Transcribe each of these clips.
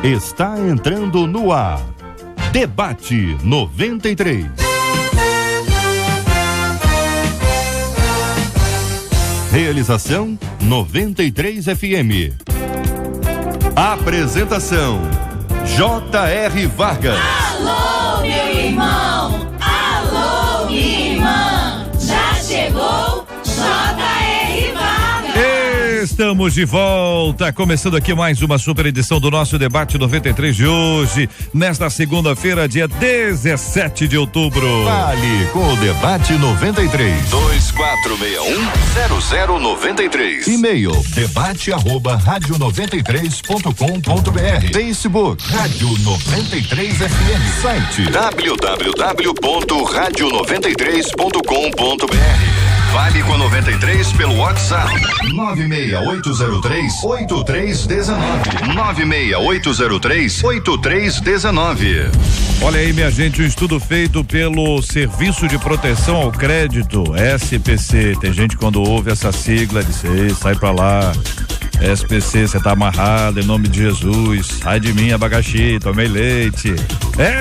Está entrando no ar. Debate 93. Realização 93 FM. Apresentação J.R. Vargas. Alô, meu irmão! Alô, minha irmã! Já chegou J.R. Vargas! Estamos de volta, começando aqui mais uma super edição do nosso Debate 93 de hoje, nesta segunda-feira, dia 17 de outubro. Fale com o Debate 93. 2461-0093. E-mail debate@radio93.com.br. Facebook Rádio 93 FM. Site www.radio93.com.br. Fale com a 93 pelo WhatsApp 96803-8319. 96803-8319. Olha aí, minha gente, um estudo feito pelo Serviço de Proteção ao Crédito, SPC. Tem gente quando ouve essa sigla diz: ei, sai pra lá. SPC, você tá amarrado em nome de Jesus. Sai de mim, abacaxi, tomei leite.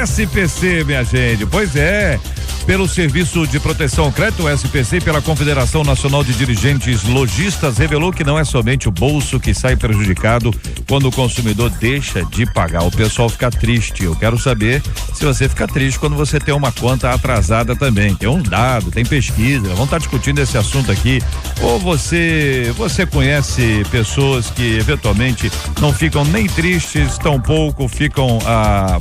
SPC, minha gente, pois é. Pelo Serviço de Proteção ao Crédito, SPC, pela Confederação Nacional de Dirigentes Lojistas, revelou que não é somente o bolso que sai prejudicado quando o consumidor deixa de pagar. O pessoal fica triste. Eu quero saber se você fica triste quando você tem uma conta atrasada também. Tem um dado, tem pesquisa, vamos estar discutindo esse assunto aqui. Ou você conhece pessoas que eventualmente não ficam nem tristes, tampouco ficam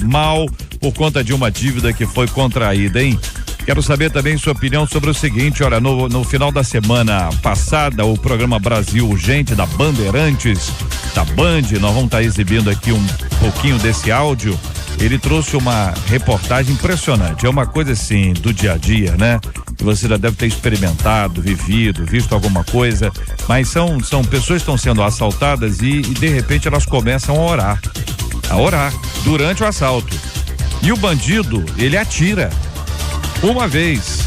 mal por conta de uma dívida que foi contraída, hein? Quero saber também sua opinião sobre o seguinte, olha, no final da semana passada, o programa Brasil Urgente da Bandeirantes, da Band, nós vamos estar exibindo aqui um pouquinho desse áudio. Ele trouxe uma reportagem impressionante, é uma coisa assim do dia a dia, né? Que você já deve ter experimentado, vivido, visto alguma coisa, mas são pessoas que estão sendo assaltadas e de repente elas começam a orar durante o assalto. E o bandido, ele atira uma vez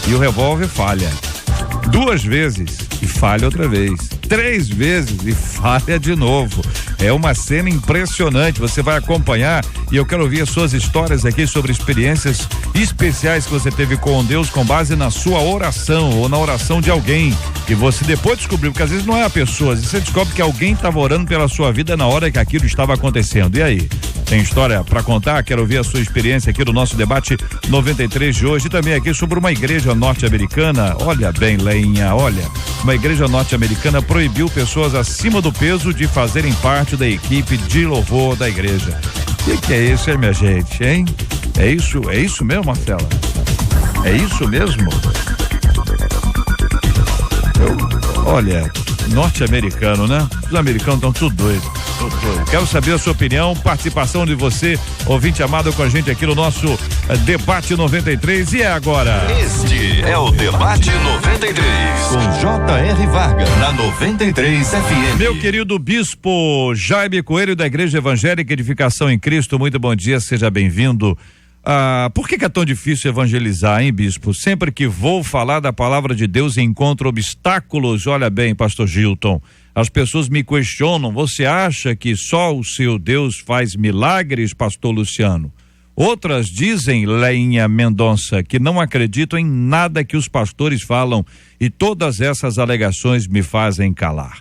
e o revólver falha, 2 vezes e falha outra vez, 3 vezes e falha de novo. É uma cena impressionante, você vai acompanhar e eu quero ouvir as suas histórias aqui sobre experiências especiais que você teve com Deus com base na sua oração ou na oração de alguém que você depois descobriu, porque às vezes não é a pessoa, às vezes você descobre que alguém estava orando pela sua vida na hora que aquilo estava acontecendo. E aí? Tem história para contar? Quero ouvir a sua experiência aqui no nosso Debate 93 de hoje e também aqui sobre uma igreja norte-americana. Olha bem, Leinha, olha, uma igreja norte-americana proibiu pessoas acima do peso de fazerem parte da equipe de louvor da igreja. O que é isso, hein, minha gente, hein? É isso mesmo, Marcela? É isso mesmo? Olha, norte-americano, né? Os americanos estão tudo doidos. Quero saber a sua opinião, participação de você, ouvinte amado, com a gente aqui no nosso Debate 93. E é agora. Este é o Debate 93 com J.R. Vargas na 93 FM. Meu querido bispo Jaime Coelho da Igreja Evangélica Edificação em Cristo, muito bom dia, seja bem-vindo. Por que é tão difícil evangelizar, hein, bispo? Sempre que vou falar da palavra de Deus e encontro obstáculos, olha bem, pastor Gilton, as pessoas me questionam, você acha que só o seu Deus faz milagres, pastor Luciano? Outras dizem, Leinha Mendonça, que não acreditam em nada que os pastores falam e todas essas alegações me fazem calar.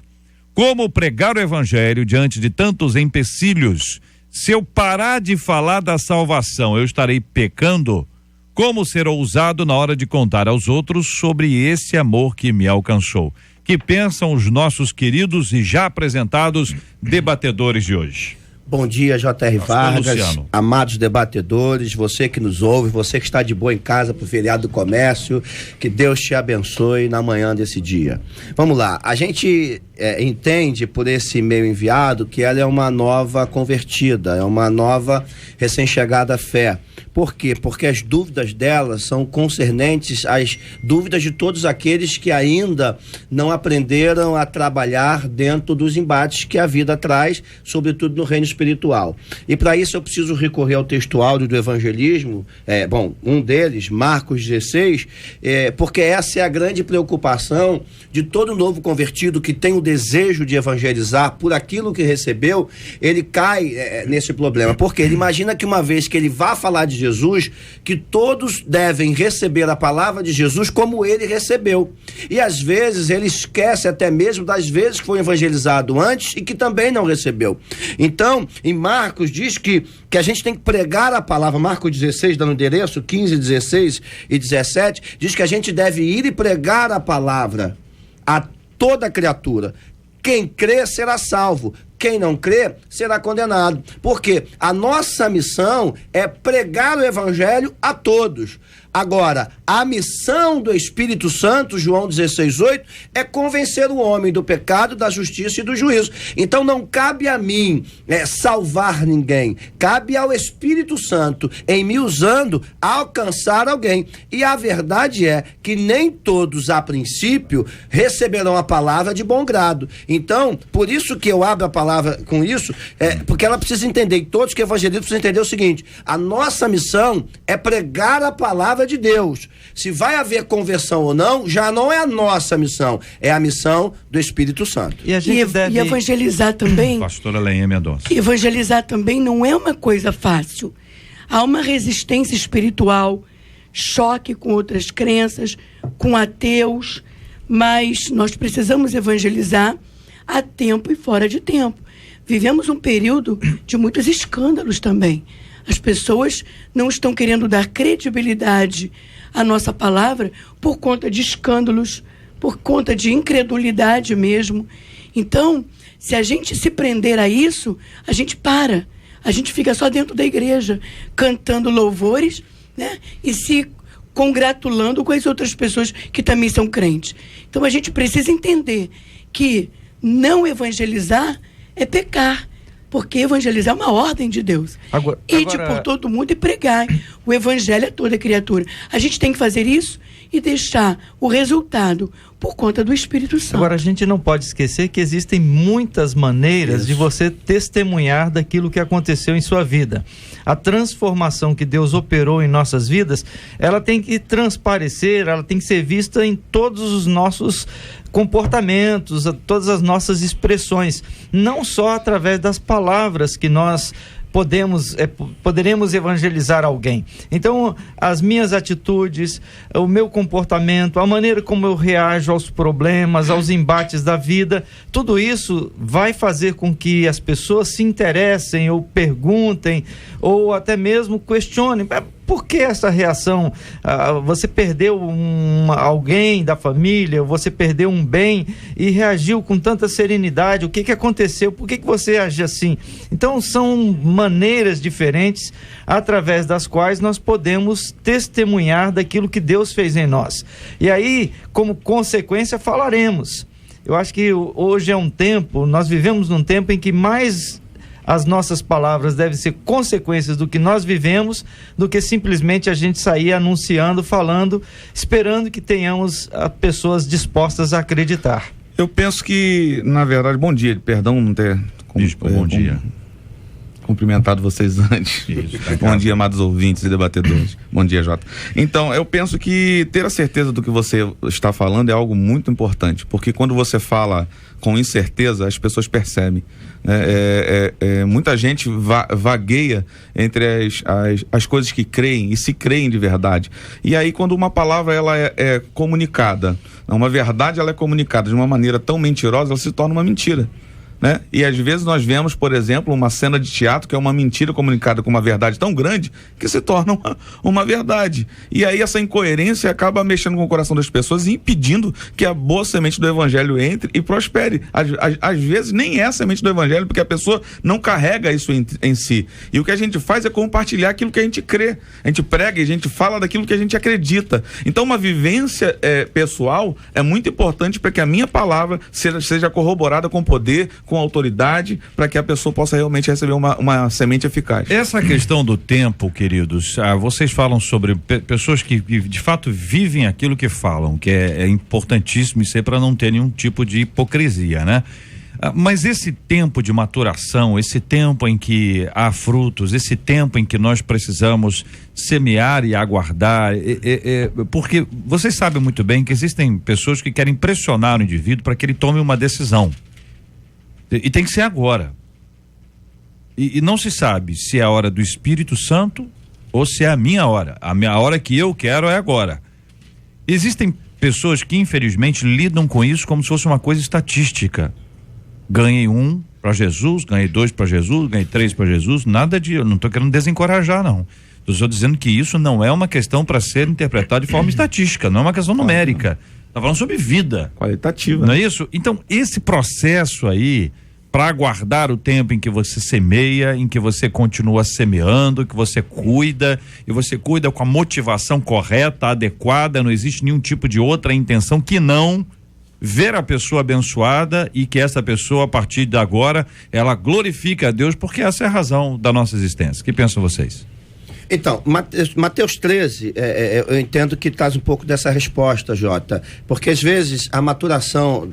Como pregar o evangelho diante de tantos empecilhos? Se eu parar de falar da salvação, eu estarei pecando? Como ser ousado na hora de contar aos outros sobre esse amor que me alcançou? Que pensam os nossos queridos e já apresentados debatedores de hoje? Bom dia, J.R. Vargas, amados debatedores, você que nos ouve, você que está de boa em casa pro feriado do comércio, que Deus te abençoe na manhã desse dia. Vamos lá, a gente entende por esse e-mail enviado que ela é uma nova convertida, é uma nova recém-chegada à fé. Por quê? Porque as dúvidas dela são concernentes às dúvidas de todos aqueles que ainda não aprenderam a trabalhar dentro dos embates que a vida traz, sobretudo no reino espiritual. E para isso eu preciso recorrer ao texto áudio do evangelismo, um deles, Marcos 16, porque essa é a grande preocupação de todo novo convertido que tem o desejo de evangelizar por aquilo que recebeu, ele cai nesse problema, porque ele imagina que uma vez que ele vá falar de Jesus, que todos devem receber a palavra de Jesus como ele recebeu, e às vezes ele esquece até mesmo das vezes que foi evangelizado antes e que também não recebeu. Então, em Marcos diz que a gente tem que pregar a palavra. Marcos 16, dando endereço, 15, 16 e 17, diz que a gente deve ir e pregar a palavra a toda criatura. Quem crê será salvo, quem não crê será condenado. Porque a nossa missão é pregar o evangelho a todos. Agora, a missão do Espírito Santo, João 16:8, é convencer o homem do pecado, da justiça e do juízo. Então não cabe a mim salvar ninguém, cabe ao Espírito Santo, em me usando, alcançar alguém. E a verdade é que nem todos, a princípio, receberão a palavra de bom grado. Então, por isso que eu abro a palavra com isso, porque ela precisa entender, e todos que evangelizam precisam entender o seguinte: a nossa missão é pregar a palavra de Deus. Se vai haver conversão ou não, já não é a nossa missão, é a missão do Espírito Santo. E a gente deve evangelizar também. Pastora Lenha Mendonça. Evangelizar também não é uma coisa fácil. Há uma resistência espiritual, choque com outras crenças, com ateus, mas nós precisamos evangelizar a tempo e fora de tempo. Vivemos um período de muitos escândalos também. As pessoas não estão querendo dar credibilidade à nossa palavra por conta de escândalos, por conta de incredulidade mesmo. Então, se a gente se prender a isso, a gente para. A gente fica só dentro da igreja, cantando louvores, né? E se congratulando com as outras pessoas que também são crentes. Então, a gente precisa entender que não evangelizar é pecar. Porque evangelizar é uma ordem de Deus. Ide por todo mundo e pregai o evangelho a toda criatura. A gente tem que fazer isso e deixar o resultado por conta do Espírito Santo. Agora, a gente não pode esquecer que existem muitas maneiras de você testemunhar daquilo que aconteceu em sua vida. A transformação que Deus operou em nossas vidas, ela tem que transparecer, ela tem que ser vista em todos os nossos comportamentos, todas as nossas expressões, não só através das palavras que nós poderemos evangelizar alguém. Então, as minhas atitudes, o meu comportamento, a maneira como eu reajo aos problemas, aos embates da vida, tudo isso vai fazer com que as pessoas se interessem ou perguntem ou até mesmo questionem. Por que essa reação? Você perdeu alguém da família, você perdeu um bem e reagiu com tanta serenidade. O que aconteceu? Por que você age assim? Então, são maneiras diferentes através das quais nós podemos testemunhar daquilo que Deus fez em nós. E aí, como consequência, falaremos. Eu acho que hoje é um tempo, nós vivemos num tempo em que mais as nossas palavras devem ser consequências do que nós vivemos, do que simplesmente a gente sair anunciando, falando, esperando que tenhamos pessoas dispostas a acreditar. Eu penso que, na verdade, bom dia, perdão não ter... Bom dia. Cumprimentado vocês antes. Isso, bom dia, amados ouvintes e debatedores. Bom dia, Jota. Então, eu penso que ter a certeza do que você está falando é algo muito importante, porque quando você fala com incerteza, as pessoas percebem. Muita gente vagueia entre as coisas que creem e se creem de verdade. E aí, quando uma palavra ela é comunicada, uma verdade ela é comunicada de uma maneira tão mentirosa, ela se torna uma mentira. Né? E às vezes nós vemos, por exemplo, uma cena de teatro que é uma mentira comunicada com uma verdade tão grande que se torna uma verdade. E aí essa incoerência acaba mexendo com o coração das pessoas e impedindo que a boa semente do evangelho entre e prospere. Às vezes nem é a semente do evangelho, porque a pessoa não carrega isso em si. E o que a gente faz é compartilhar aquilo que a gente crê. A gente prega e a gente fala daquilo que a gente acredita. Então uma vivência pessoal é muito importante para que a minha palavra seja corroborada com poder, com autoridade, para que a pessoa possa realmente receber uma semente eficaz. Essa questão do tempo, queridos, vocês falam sobre pessoas que de fato vivem aquilo que falam, que é importantíssimo isso aí para não ter nenhum tipo de hipocrisia, né? Mas esse tempo de maturação, esse tempo em que há frutos, esse tempo em que nós precisamos semear e aguardar, porque vocês sabem muito bem que existem pessoas que querem pressionar o indivíduo para que ele tome uma decisão. E tem que ser agora. E não se sabe se é a hora do Espírito Santo ou se é a minha hora. A hora que eu quero é agora. Existem pessoas que infelizmente lidam com isso como se fosse uma coisa estatística. Ganhei 1 para Jesus, ganhei 2 para Jesus, ganhei 3 para Jesus, nada de, eu não estou querendo desencorajar não. Estou dizendo que isso não é uma questão para ser interpretado de forma estatística, não é uma questão numérica. Está falando sobre vida. Qualitativa. Não é isso? Então, esse processo aí, para aguardar o tempo em que você semeia, em que você continua semeando, que você cuida, e você cuida com a motivação correta, adequada, não existe nenhum tipo de outra intenção que não ver a pessoa abençoada e que essa pessoa, a partir de agora, ela glorifique a Deus, porque essa é a razão da nossa existência. O que pensam vocês? Então, Mateus 13, eu entendo que traz um pouco dessa resposta, Jota, porque às vezes a maturação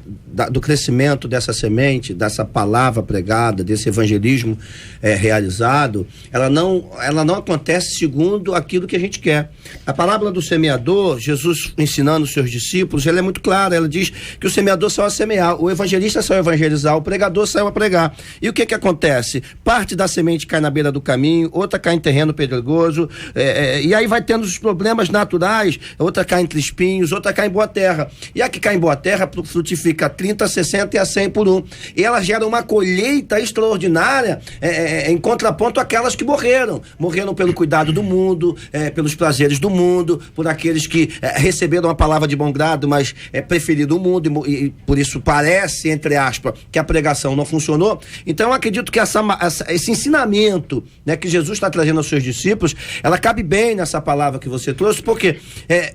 do crescimento dessa semente, dessa palavra pregada, desse evangelismo realizado, ela não acontece segundo aquilo que a gente quer. A parábola do semeador, Jesus ensinando os seus discípulos, ela é muito clara, ela diz que o semeador saiu a semear, o evangelista saiu a evangelizar, o pregador saiu a pregar. E o que acontece? Parte da semente cai na beira do caminho, outra cai em terreno pedregoso, e aí vai tendo os problemas naturais, outra cai entre espinhos, outra cai em boa terra, e a que cai em boa terra frutifica 30, 60 e a 100 por 1, e ela gera uma colheita extraordinária, em contraponto àquelas que morreram pelo cuidado do mundo, pelos prazeres do mundo, por aqueles que receberam a palavra de bom grado, mas preferiram o mundo, e por isso parece, entre aspas, que a pregação não funcionou. Então eu acredito que esse ensinamento, né, que Jesus está trazendo aos seus discípulos, ela cabe bem nessa palavra que você trouxe, porque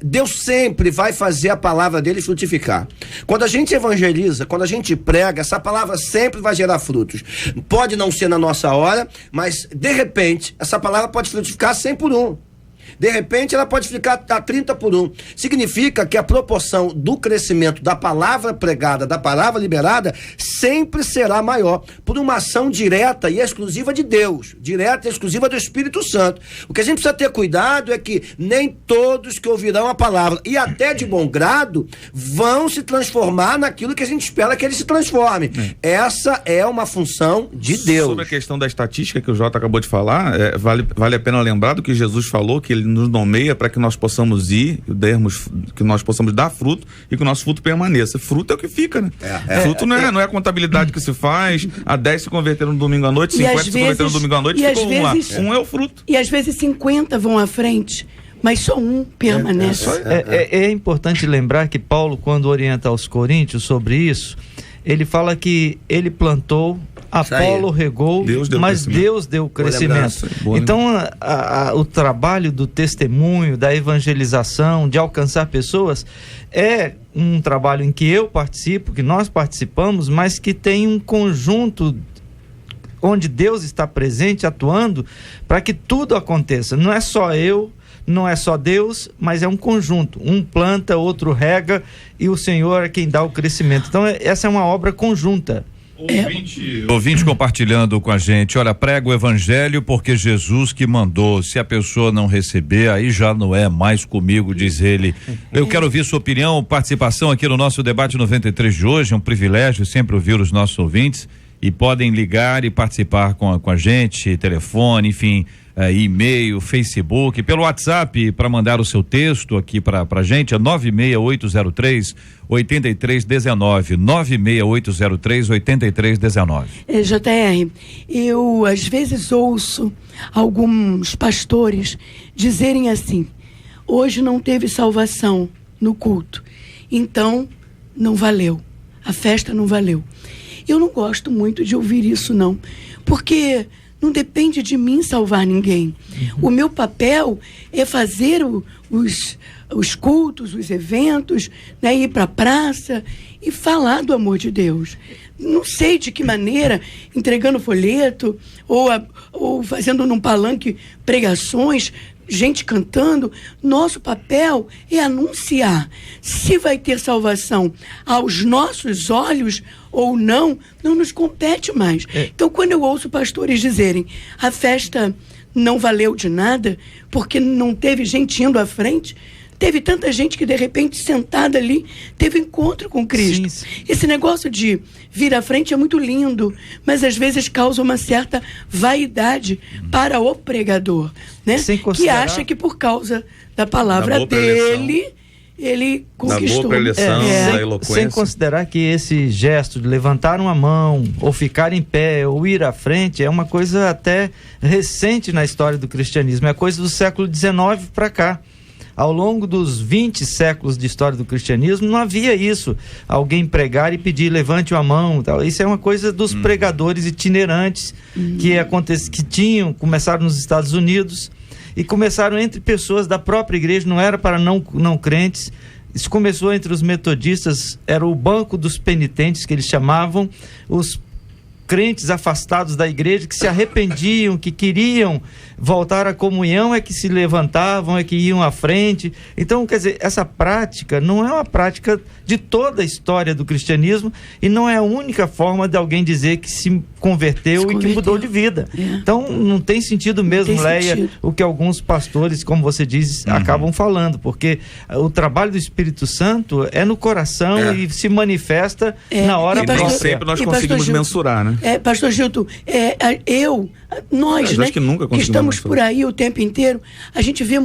Deus sempre vai fazer a palavra dele frutificar. Quando a gente evangeliza, quando a gente prega, essa palavra sempre vai gerar frutos. Pode não ser na nossa hora, mas de repente essa palavra pode frutificar 100 por 1. De repente ela pode ficar a 30 por 1. Significa que a proporção do crescimento da palavra pregada, da palavra liberada, sempre será maior por uma ação direta e exclusiva de Deus, direta e exclusiva do Espírito Santo. O que a gente precisa ter cuidado é que nem todos que ouvirão a palavra, e até de bom grado, vão se transformar naquilo que a gente espera que ele se transforme. Essa é uma função de Deus. Sobre a questão da estatística que o Jota acabou de falar, vale a pena lembrar do que Jesus falou, que ele nos nomeia para que nós possamos ir, que nós possamos dar fruto e que o nosso fruto permaneça. Fruto é o que fica, né? Fruto não é a contabilidade que se faz, a 10 se converteram no domingo à noite, 50 se converteram no domingo à noite, ficou um lá. Um é o fruto. E às vezes 50 vão à frente, mas só um permanece. É importante lembrar que Paulo, quando orienta aos Coríntios sobre isso, ele fala que ele plantou, Apolo regou, mas Deus deu o crescimento. Então o trabalho do testemunho, da evangelização, de alcançar pessoas, é um trabalho em que eu participo, que nós participamos, mas que tem um conjunto onde Deus está presente, atuando, para que tudo aconteça. Não é só eu, não é só Deus, mas é um conjunto. Um planta, outro rega, e o Senhor é quem dá o crescimento. Então essa é uma obra conjunta. Ouvinte compartilhando com a gente, olha, prega o evangelho porque Jesus que mandou, se a pessoa não receber, aí já não é mais comigo, diz ele. Eu quero ouvir sua opinião, participação aqui no nosso debate 93 de hoje, é um privilégio sempre ouvir os nossos ouvintes, e podem ligar e participar com a gente, telefone, enfim, e-mail, Facebook, pelo WhatsApp, para mandar o seu texto aqui pra gente, é 96803 8319, 96803 8319. JR, eu às vezes ouço alguns pastores dizerem assim: hoje não teve salvação no culto, então não valeu, a festa não valeu. Eu não gosto muito de ouvir isso, não, porque não depende de mim salvar ninguém. O meu papel é fazer os cultos, os eventos, né, ir para a praça e falar do amor de Deus. Não sei de que maneira, entregando folheto ou fazendo num palanque pregações, gente cantando, nosso papel é anunciar. Se vai ter salvação aos nossos olhos ou não nos compete mais. Então, quando eu ouço pastores dizerem a festa não valeu de nada porque não teve gente indo à frente, teve tanta gente que de repente sentada ali teve encontro com Cristo. Sim. Esse negócio de vir à frente é muito lindo, mas às vezes causa uma certa vaidade para o pregador, né? Que acha que por causa da palavra dele ele conquistou. Da boa preleção, da eloquência. Sem considerar que esse gesto de levantar uma mão, ou ficar em pé, ou ir à frente, é uma coisa até recente na história do cristianismo, é coisa do século XIX para cá. Ao longo dos 20 séculos de história do cristianismo, não havia isso. Alguém pregar e pedir, levante uma mão. Tal. Isso é uma coisa dos pregadores itinerantes que começaram nos Estados Unidos e começaram entre pessoas da própria igreja, não era para não crentes. Isso começou entre os metodistas, era o banco dos penitentes, que eles chamavam, os crentes afastados da igreja, que se arrependiam, que queriam voltar à comunhão, é que se levantavam, é que iam à frente. Então, quer dizer, essa prática não é uma prática de toda a história do cristianismo e não é a única forma de alguém dizer que se converteu e que mudou de vida. Então, não tem sentido mesmo, Leia, o que alguns pastores, como você diz, acabam falando, porque o trabalho do Espírito Santo é no coração e se manifesta na hora própria. E nem sempre nós conseguimos mensurar, né? Pastor Gilton, nós, né, que estamos por aí o tempo inteiro, a gente vê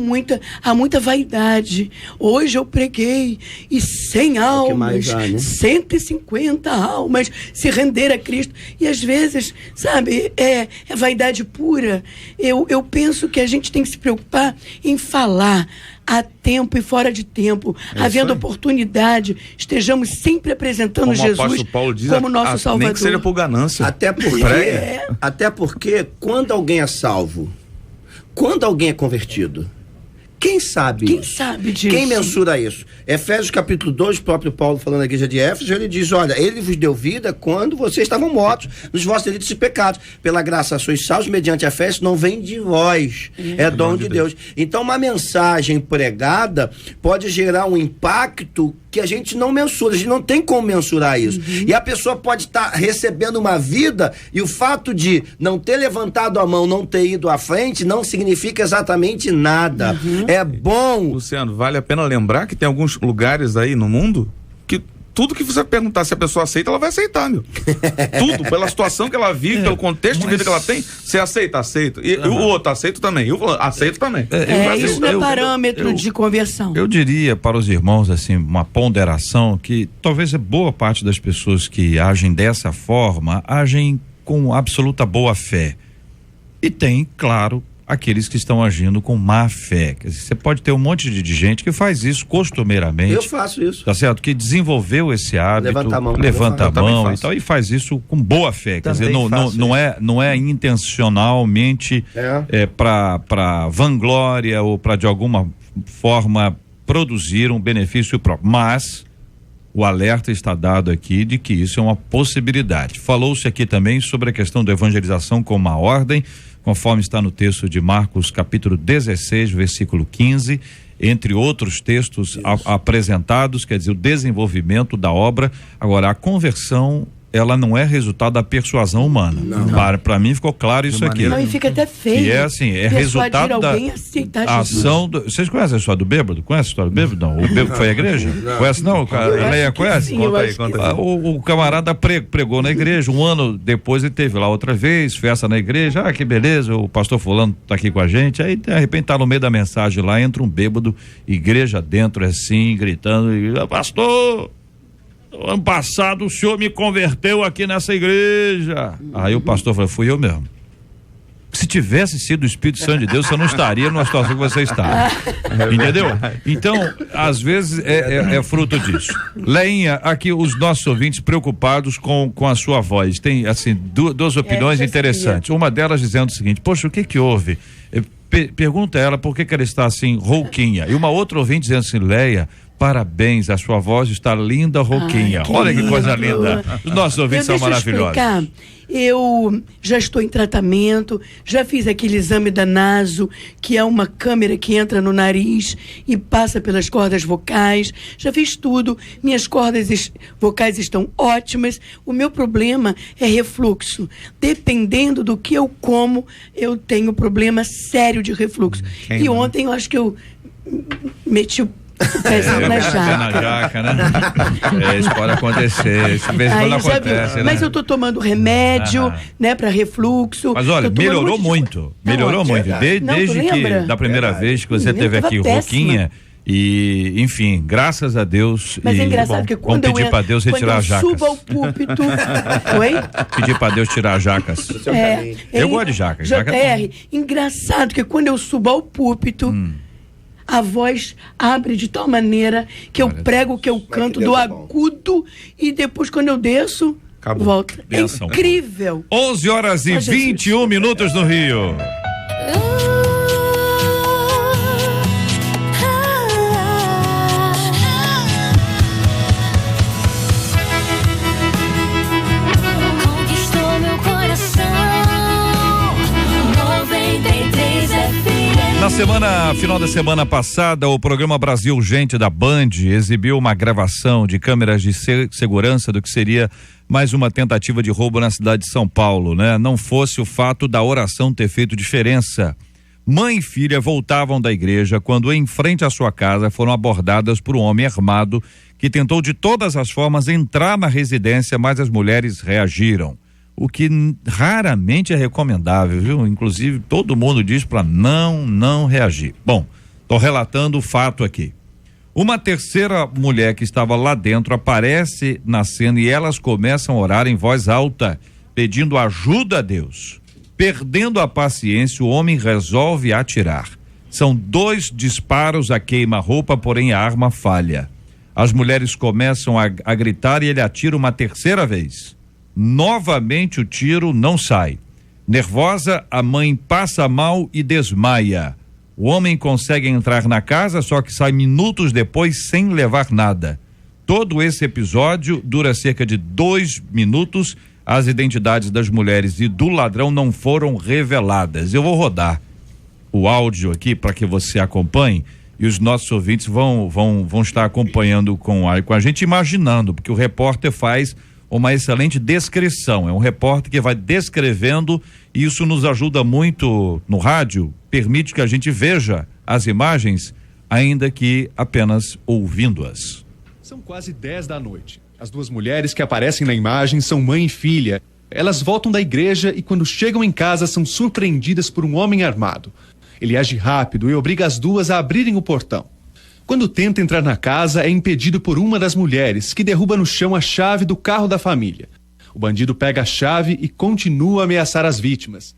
há muita vaidade. Hoje eu preguei e 100 almas, 150 almas se render a Cristo. E às vezes, sabe, é vaidade pura. Eu penso que a gente tem que se preocupar em falar a tempo e fora de tempo, havendo oportunidade, estejamos sempre apresentando como Jesus Paulo diz, como nosso Salvador. Nem que seja por ganância. Até porque quando alguém é salvo, quando alguém é convertido, quem sabe disso? Quem mensura isso? Efésios capítulo 2, o próprio Paulo falando na igreja de Éfeso, ele diz, olha, ele vos deu vida quando vocês estavam mortos nos vossos delitos e pecados. Pela graça sois salvos mediante a fé, isso não vem de vós, é dom de Deus. Então uma mensagem pregada pode gerar um impacto que a gente não mensura, a gente não tem como mensurar isso. E a pessoa pode estar recebendo uma vida e o fato de não ter levantado a mão, não ter ido à frente, não significa exatamente nada. É bom. Luciano, vale a pena lembrar que tem alguns lugares aí no mundo que tudo que você perguntar se a pessoa aceita, ela vai aceitar, meu. Tudo, pela situação que ela vive, pelo contexto de vida que ela tem, você aceita. E o outro, aceito também. Eu aceito também. Isso não é parâmetro de conversão. Eu diria para os irmãos, assim, uma ponderação que talvez boa parte das pessoas que agem dessa forma, agem com absoluta boa fé. E tem, claro, aqueles que estão agindo com má fé. Quer dizer, você pode ter um monte de gente que faz isso costumeiramente. Eu faço isso. Tá certo? Que desenvolveu esse hábito. Levanta a mão e tal, e faz isso com boa fé. Quer dizer, não é intencionalmente para vanglória ou para de alguma forma produzir um benefício próprio. Mas o alerta está dado aqui de que isso é uma possibilidade. Falou-se aqui também sobre a questão da evangelização como uma ordem, conforme está no texto de Marcos, capítulo 16, versículo 15, entre outros textos apresentados, quer dizer, o desenvolvimento da obra. Agora, a conversão, ela não é resultado da persuasão humana. Para mim ficou claro isso aqui. Não, e fica até feio. E é assim, é resultado da ação vocês conhecem a história do bêbado? Conhece a história do bêbado? Não. O bêbado foi à igreja? Conhece não? A Leia conhece? Sim, conta aí. O camarada pregou na igreja, um ano depois ele teve lá outra vez, festa na igreja, que beleza, o pastor fulano tá aqui com a gente, aí de repente tá no meio da mensagem lá, entra um bêbado, igreja dentro assim, gritando, pastor, ano passado o senhor me converteu aqui nessa igreja. Aí o pastor falou, fui eu mesmo. Se tivesse sido o Espírito Santo de Deus, você não estaria numa situação que você está. Entendeu? Então, às vezes é fruto disso. Leinha, aqui os nossos ouvintes preocupados com a sua voz. Tem, assim, duas opiniões interessantes. Uma delas dizendo o seguinte, poxa, o que houve? Pergunta a ela por que ela está assim, rouquinha. E uma outra ouvinte dizendo assim, Leia, parabéns, a sua voz está linda, rouquinha. Olha que coisa linda. Os nossos ouvintes são maravilhosos. Eu já estou em tratamento, já fiz aquele exame da naso, que é uma câmera que entra no nariz e passa pelas cordas vocais. Já fiz tudo, minhas cordas vocais estão ótimas. O meu problema é refluxo. Dependendo do que eu como, eu tenho problema sério de refluxo. E ontem eu acho que eu meti o pezinho na jaca. Né? Isso pode acontecer. Isso vez quando acontece, né? Mas eu tô tomando remédio, né, para refluxo. Mas olha, melhorou muito. Melhorou muito. Desde que da primeira vez que você esteve aqui, Roquinha. E, enfim, graças a Deus. Mas é engraçado que quando pedir para Deus retirar as jacas. Subo ao púlpito. Oi? Pedir para Deus tirar as jacas. Eu gosto de jacas. JR, engraçado que quando eu subo ao púlpito, a voz abre de tal maneira que eu prego, que eu canto do agudo e depois quando eu desço, volta. Benção. É incrível. 11h21 no Rio. Final da semana passada, o programa Brasil Gente da Band exibiu uma gravação de câmeras de segurança do que seria mais uma tentativa de roubo na cidade de São Paulo, né? Não fosse o fato da oração ter feito diferença. Mãe e filha voltavam da igreja quando, em frente à sua casa, foram abordadas por um homem armado que tentou de todas as formas entrar na residência, mas as mulheres reagiram. O que raramente é recomendável, viu? Inclusive, todo mundo diz para não reagir. Bom, tô relatando o fato aqui. Uma terceira mulher que estava lá dentro aparece na cena e elas começam a orar em voz alta, pedindo ajuda a Deus. Perdendo a paciência, o homem resolve atirar. São 2 disparos a queima-roupa, porém a arma falha. As mulheres começam a gritar e ele atira uma terceira vez. Novamente o tiro não sai. Nervosa, a mãe passa mal e desmaia. O homem consegue entrar na casa, só que sai minutos depois sem levar nada. Todo esse episódio dura cerca de 2 minutos. As identidades das mulheres e do ladrão não foram reveladas. Eu vou rodar o áudio aqui para que você acompanhe e os nossos ouvintes vão estar acompanhando com a gente, imaginando, porque o repórter faz uma excelente descrição. É um repórter que vai descrevendo e isso nos ajuda muito no rádio, permite que a gente veja as imagens, ainda que apenas ouvindo-as. São quase 10 da noite. As 2 mulheres que aparecem na imagem são mãe e filha. Elas voltam da igreja e quando chegam em casa são surpreendidas por um homem armado. Ele age rápido e obriga as 2 a abrirem o portão. Quando tenta entrar na casa, é impedido por uma das mulheres, que derruba no chão a chave do carro da família. O bandido pega a chave e continua a ameaçar as vítimas.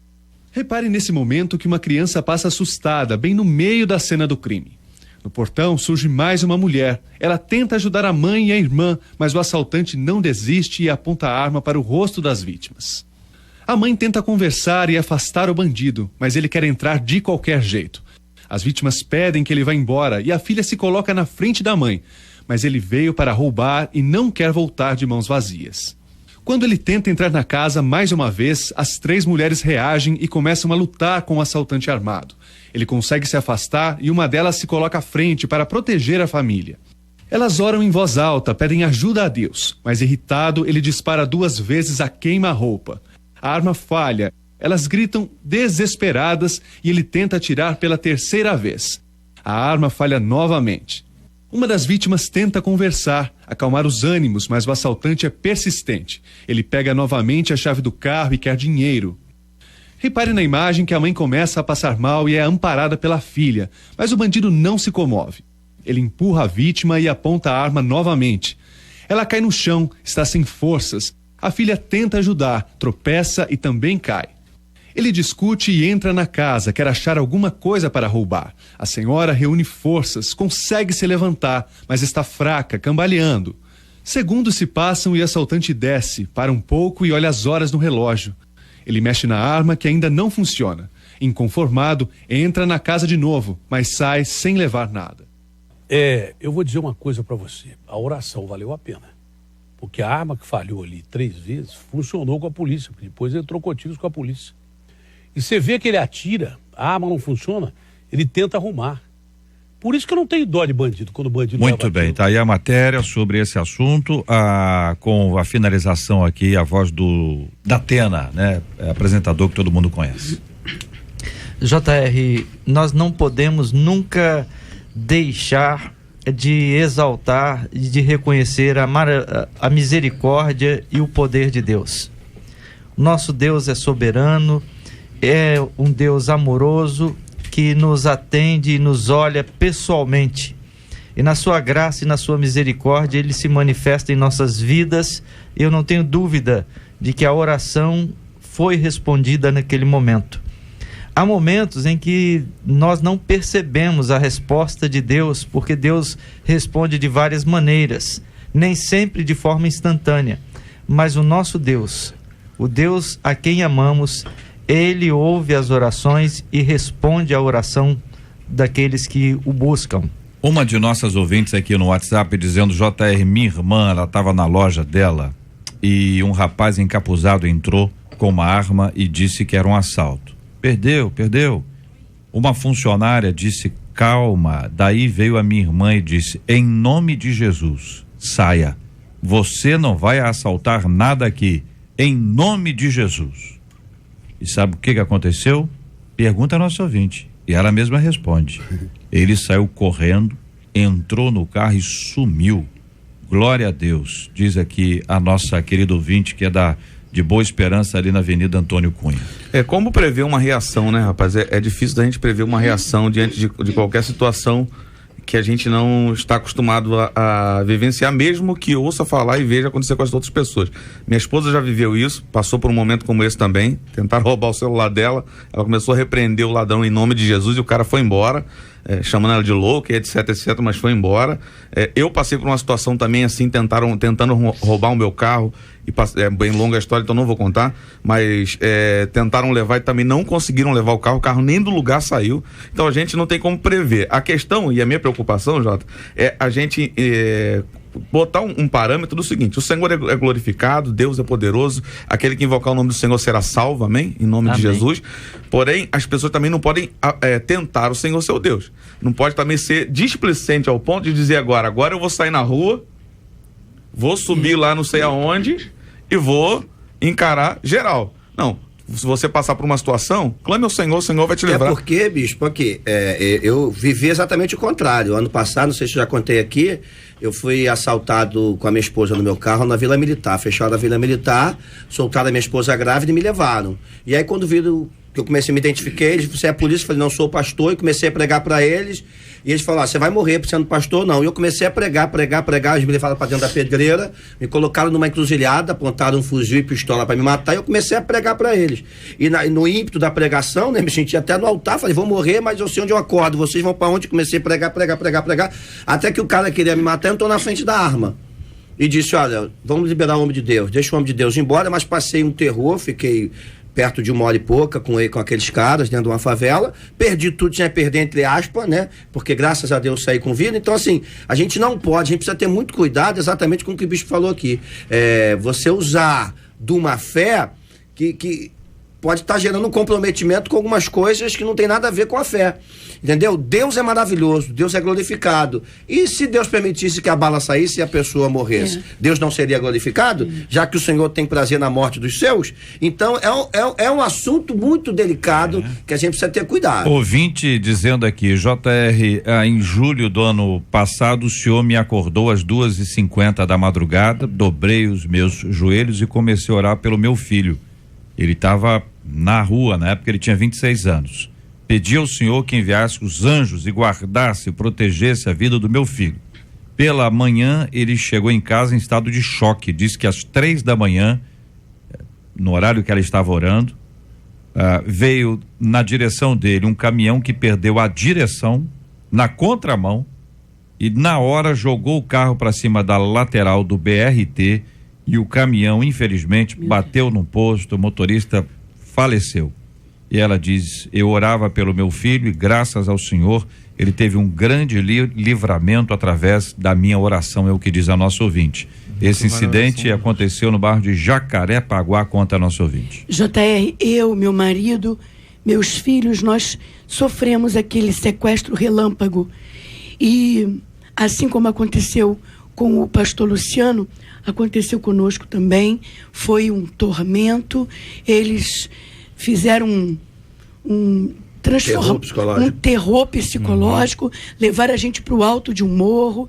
Repare nesse momento que uma criança passa assustada, bem no meio da cena do crime. No portão surge mais uma mulher. Ela tenta ajudar a mãe e a irmã, mas o assaltante não desiste e aponta a arma para o rosto das vítimas. A mãe tenta conversar e afastar o bandido, mas ele quer entrar de qualquer jeito. As vítimas pedem que ele vá embora e a filha se coloca na frente da mãe, mas ele veio para roubar e não quer voltar de mãos vazias. Quando ele tenta entrar na casa mais uma vez, as 3 mulheres reagem e começam a lutar com o assaltante armado. Ele consegue se afastar e uma delas se coloca à frente para proteger a família. Elas oram em voz alta, pedem ajuda a Deus, mas irritado, ele dispara 2 vezes a queima-roupa. A arma falha. Elas gritam desesperadas e ele tenta atirar pela 3ª vez. A arma falha novamente. Uma das vítimas tenta conversar, acalmar os ânimos, mas o assaltante é persistente. Ele pega novamente a chave do carro e quer dinheiro. Repare na imagem que a mãe começa a passar mal e é amparada pela filha, mas o bandido não se comove. Ele empurra a vítima e aponta a arma novamente. Ela cai no chão, está sem forças. A filha tenta ajudar, tropeça e também cai. Ele discute e entra na casa, quer achar alguma coisa para roubar. A senhora reúne forças, consegue se levantar, mas está fraca, cambaleando. Segundos se passam e o assaltante desce, para um pouco e olha as horas no relógio. Ele mexe na arma que ainda não funciona. Inconformado, entra na casa de novo, mas sai sem levar nada. Eu vou dizer uma coisa para você. A oração valeu a pena. Porque a arma que falhou ali 3 vezes funcionou com a polícia, depois ele trocou tiros com a polícia. E você vê que ele atira, a arma não funciona, ele tenta arrumar. Por isso que eu não tenho dó de bandido, quando o bandido... Muito bem, tá aí a matéria sobre esse assunto, com a finalização aqui, a voz da Atena, né? Apresentador que todo mundo conhece. JR, nós não podemos nunca deixar de exaltar e de reconhecer a misericórdia e o poder de Deus. Nosso Deus é soberano, é um Deus amoroso, que nos atende e nos olha pessoalmente. E na sua graça e na sua misericórdia, ele se manifesta em nossas vidas. Eu não tenho dúvida de que a oração foi respondida naquele momento. Há momentos em que nós não percebemos a resposta de Deus, porque Deus responde de várias maneiras, nem sempre de forma instantânea. Mas o nosso Deus, o Deus a quem amamos, ele ouve as orações e responde à oração daqueles que o buscam. Uma de nossas ouvintes aqui no WhatsApp dizendo: JR, minha irmã, ela estava na loja dela e um rapaz encapuzado entrou com uma arma e disse que era um assalto. Perdeu. Uma funcionária disse: calma. Daí veio a minha irmã e disse: em nome de Jesus, saia. Você não vai assaltar nada aqui. Em nome de Jesus. E sabe o que aconteceu? Pergunta a nossa ouvinte. E ela mesma responde. Ele saiu correndo, entrou no carro e sumiu. Glória a Deus. Diz aqui a nossa querida ouvinte, que é de Boa Esperança, ali na Avenida Antônio Cunha. Como prever uma reação, né, rapaz? É difícil da gente prever uma reação diante de qualquer situação que a gente não está acostumado a vivenciar, mesmo que ouça falar e veja acontecer com as outras pessoas. Minha esposa já viveu isso, passou por um momento como esse também, tentaram roubar o celular dela, ela começou a repreender o ladrão em nome de Jesus e o cara foi embora, chamando ela de louca, etc, mas foi embora. Eu passei por uma situação também assim, tentando roubar o meu carro, e é bem longa a história, então não vou contar, mas tentaram levar e também não conseguiram levar o carro nem do lugar saiu. Então a gente não tem como prever. A questão e a minha preocupação, Jota, é a gente botar um parâmetro do seguinte: o Senhor é glorificado, Deus é poderoso, aquele que invocar o nome do Senhor será salvo, amém? Em nome de Jesus. Porém, as pessoas também não podem tentar o Senhor seu Deus. Não pode também ser displicente ao ponto de dizer agora eu vou sair na rua, vou subir lá não sei aonde e vou encarar geral. Não. Se você passar por uma situação, clame ao Senhor, o Senhor vai te livrar. Porque, bicho, eu vivi exatamente o contrário. Ano passado, não sei se eu já contei aqui, eu fui assaltado com a minha esposa no meu carro na Vila Militar. Fecharam a Vila Militar, soltaram a minha esposa grávida e me levaram. E aí, quando viram que eu comecei a me identificar, eles, você é a polícia? Eu falei, não, sou pastor, e comecei a pregar pra eles. E eles falaram, você vai morrer sendo pastor? Não. E eu comecei a pregar, eles me levaram pra dentro da pedreira, me colocaram numa encruzilhada, apontaram um fuzil e pistola pra me matar, e eu comecei a pregar pra eles. E no ímpeto da pregação, né, me senti até no altar, falei, vou morrer, mas eu sei onde eu acordo, vocês vão pra onde? Comecei a pregar, até que o cara queria me matar, entrou na frente da arma. E disse, olha, vamos liberar o homem de Deus, deixa o homem de Deus ir embora, mas passei um terror, fiquei perto de 1 hora e pouca com aqueles caras dentro de uma favela, perdi tudo, tinha que perder entre aspas, né, porque graças a Deus saí com vida. Então assim, a gente precisa ter muito cuidado exatamente com o que o bispo falou aqui, você usar de uma fé que pode estar gerando um comprometimento com algumas coisas que não tem nada a ver com a fé, entendeu? Deus é maravilhoso, Deus é glorificado, e se Deus permitisse que a bala saísse e a pessoa morresse, Deus não seria glorificado? Já que o Senhor tem prazer na morte dos seus? Então é um assunto muito delicado que a gente precisa ter cuidado. Ouvinte dizendo aqui, JR, em julho do ano passado o senhor me acordou às 2h50 da madrugada, dobrei os meus joelhos e comecei a orar pelo meu filho. Ele estava na rua, na época ele tinha 26 anos. Pedi ao Senhor que enviasse os anjos e guardasse e protegesse a vida do meu filho. Pela manhã, ele chegou em casa em estado de choque. Disse que às 3 da manhã, no horário que ela estava orando, veio na direção dele um caminhão que perdeu a direção na contramão e na hora jogou o carro para cima da lateral do BRT e o caminhão, infelizmente, bateu num posto, o motorista faleceu. E ela diz: eu orava pelo meu filho e graças ao Senhor ele teve um grande livramento através da minha oração, é o que diz a nossa ouvinte. Esse incidente aconteceu no bairro de Jacarepaguá, conta a nossa ouvinte. JR, eu, meu marido, meus filhos, nós sofremos aquele sequestro relâmpago. E assim como aconteceu com o pastor Luciano, aconteceu conosco também. Foi um tormento. Eles fizeram um terror psicológico, levaram a gente para o alto de um morro,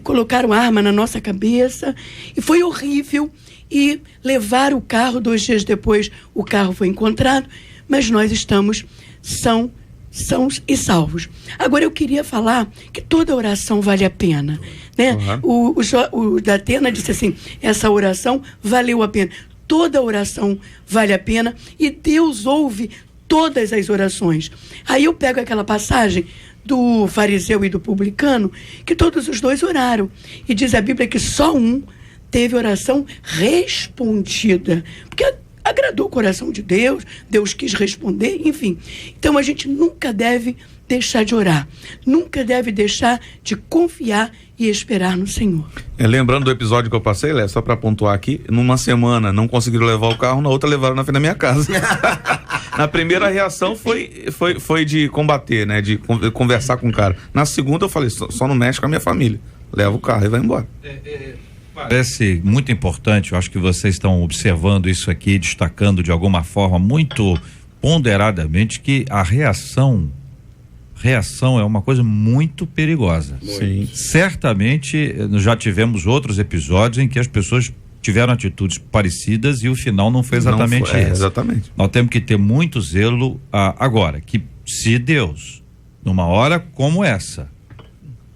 colocaram arma na nossa cabeça, e foi horrível. E levaram o carro, 2 dias depois o carro foi encontrado, mas nós estamos sãos e salvos. Agora eu queria falar que toda oração vale a pena, né? O Datena disse assim: essa oração valeu a pena. Toda oração vale a pena e Deus ouve todas as orações. Aí eu pego aquela passagem do fariseu e do publicano, que todos os dois oraram, e diz a Bíblia que só um teve oração respondida, porque agradou o coração de Deus, Deus quis responder, enfim. Então a gente nunca deve deixar de orar, nunca deve deixar de confiar e esperar no Senhor. Lembrando do episódio que eu passei, Léo, só para pontuar aqui, numa semana não conseguiram levar o carro, na outra levaram na frente da minha casa. Na primeira reação foi de combater, né, de conversar com o cara. Na segunda eu falei, só não mexe com a minha família, leva o carro e vai embora. Parece muito importante, eu acho que vocês estão observando isso aqui, destacando de alguma forma muito ponderadamente que a reação é uma coisa muito perigosa. Sim. Certamente já tivemos outros episódios em que as pessoas tiveram atitudes parecidas e o final não foi exatamente esse. Exatamente. Nós temos que ter muito zelo agora, que se Deus, numa hora como essa,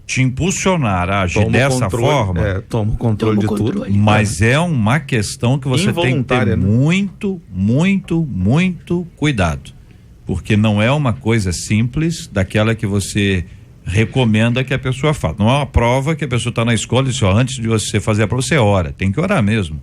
te impulsionar a agir dessa forma, toma o controle de tudo. Mas é uma questão que você tem que ter muito, muito, muito cuidado, porque não é uma coisa simples daquela que você recomenda que a pessoa faça. Não é uma prova que a pessoa está na escola e diz, antes de você fazer a prova, você ora. Tem que orar mesmo,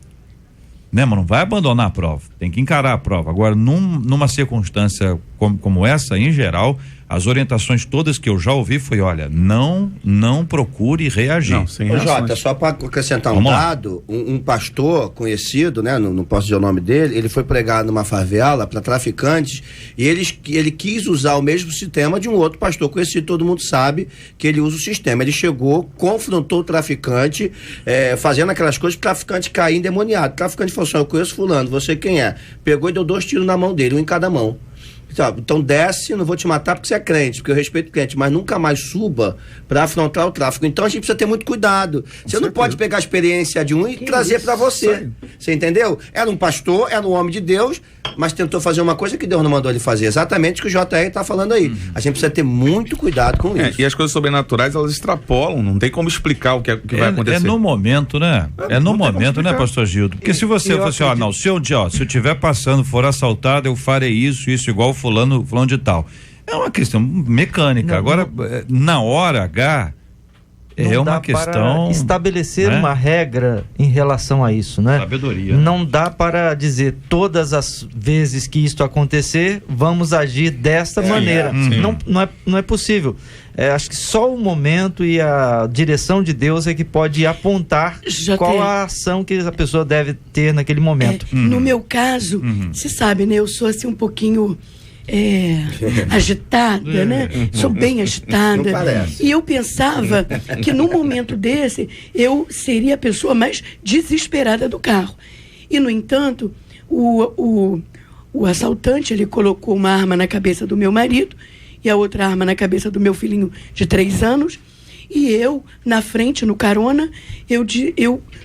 né? Mas não vai abandonar a prova, tem que encarar a prova. Agora, numa circunstância como essa, em geral, as orientações todas que eu já ouvi foi, olha, não procure reagir. Ô, Jota, só para acrescentar um dado, um pastor conhecido, né, não posso dizer o nome dele, ele foi pregar numa favela para traficantes e ele quis usar o mesmo sistema de um outro pastor conhecido, todo mundo sabe que ele usa o sistema. Ele chegou, confrontou o traficante, fazendo aquelas coisas, o traficante cair endemoniado. O traficante falou assim, eu conheço fulano, você quem é? Pegou e deu 2 tiros na mão dele, um em cada mão. Então desce, não vou te matar porque você é crente, porque eu respeito o crente, mas nunca mais suba para afrontar o tráfico. Então a gente precisa ter muito cuidado. Você não pode pegar a experiência de um e trazer para você. Você entendeu? Era um pastor, era um homem de Deus, mas tentou fazer uma coisa que Deus não mandou ele fazer. Exatamente o que o JR está falando aí. A gente precisa ter muito cuidado com isso. E as coisas sobrenaturais, elas extrapolam, não tem como explicar o que vai acontecer. É no momento, né? É no momento, né, pastor Gildo? Porque se você fosse, se eu estiver passando, for assaltado, eu farei isso, igual fulano de tal. É uma questão mecânica. Agora, na hora H, é uma questão... estabelecer uma regra em relação a isso, né? Sabedoria. Não dá para dizer todas as vezes que isto acontecer, vamos agir desta maneira. Não é possível. Acho que só o momento e a direção de Deus é que pode apontar qual a ação que a pessoa deve ter naquele momento. No meu caso, você sabe, né? Eu sou assim um pouquinho... agitada, né? Sou bem agitada. E eu pensava que num momento desse eu seria a pessoa mais desesperada do carro. E no entanto, o assaltante, ele colocou uma arma na cabeça do meu marido e a outra arma na cabeça do meu filhinho de 3 anos. E eu, na frente, no carona, eu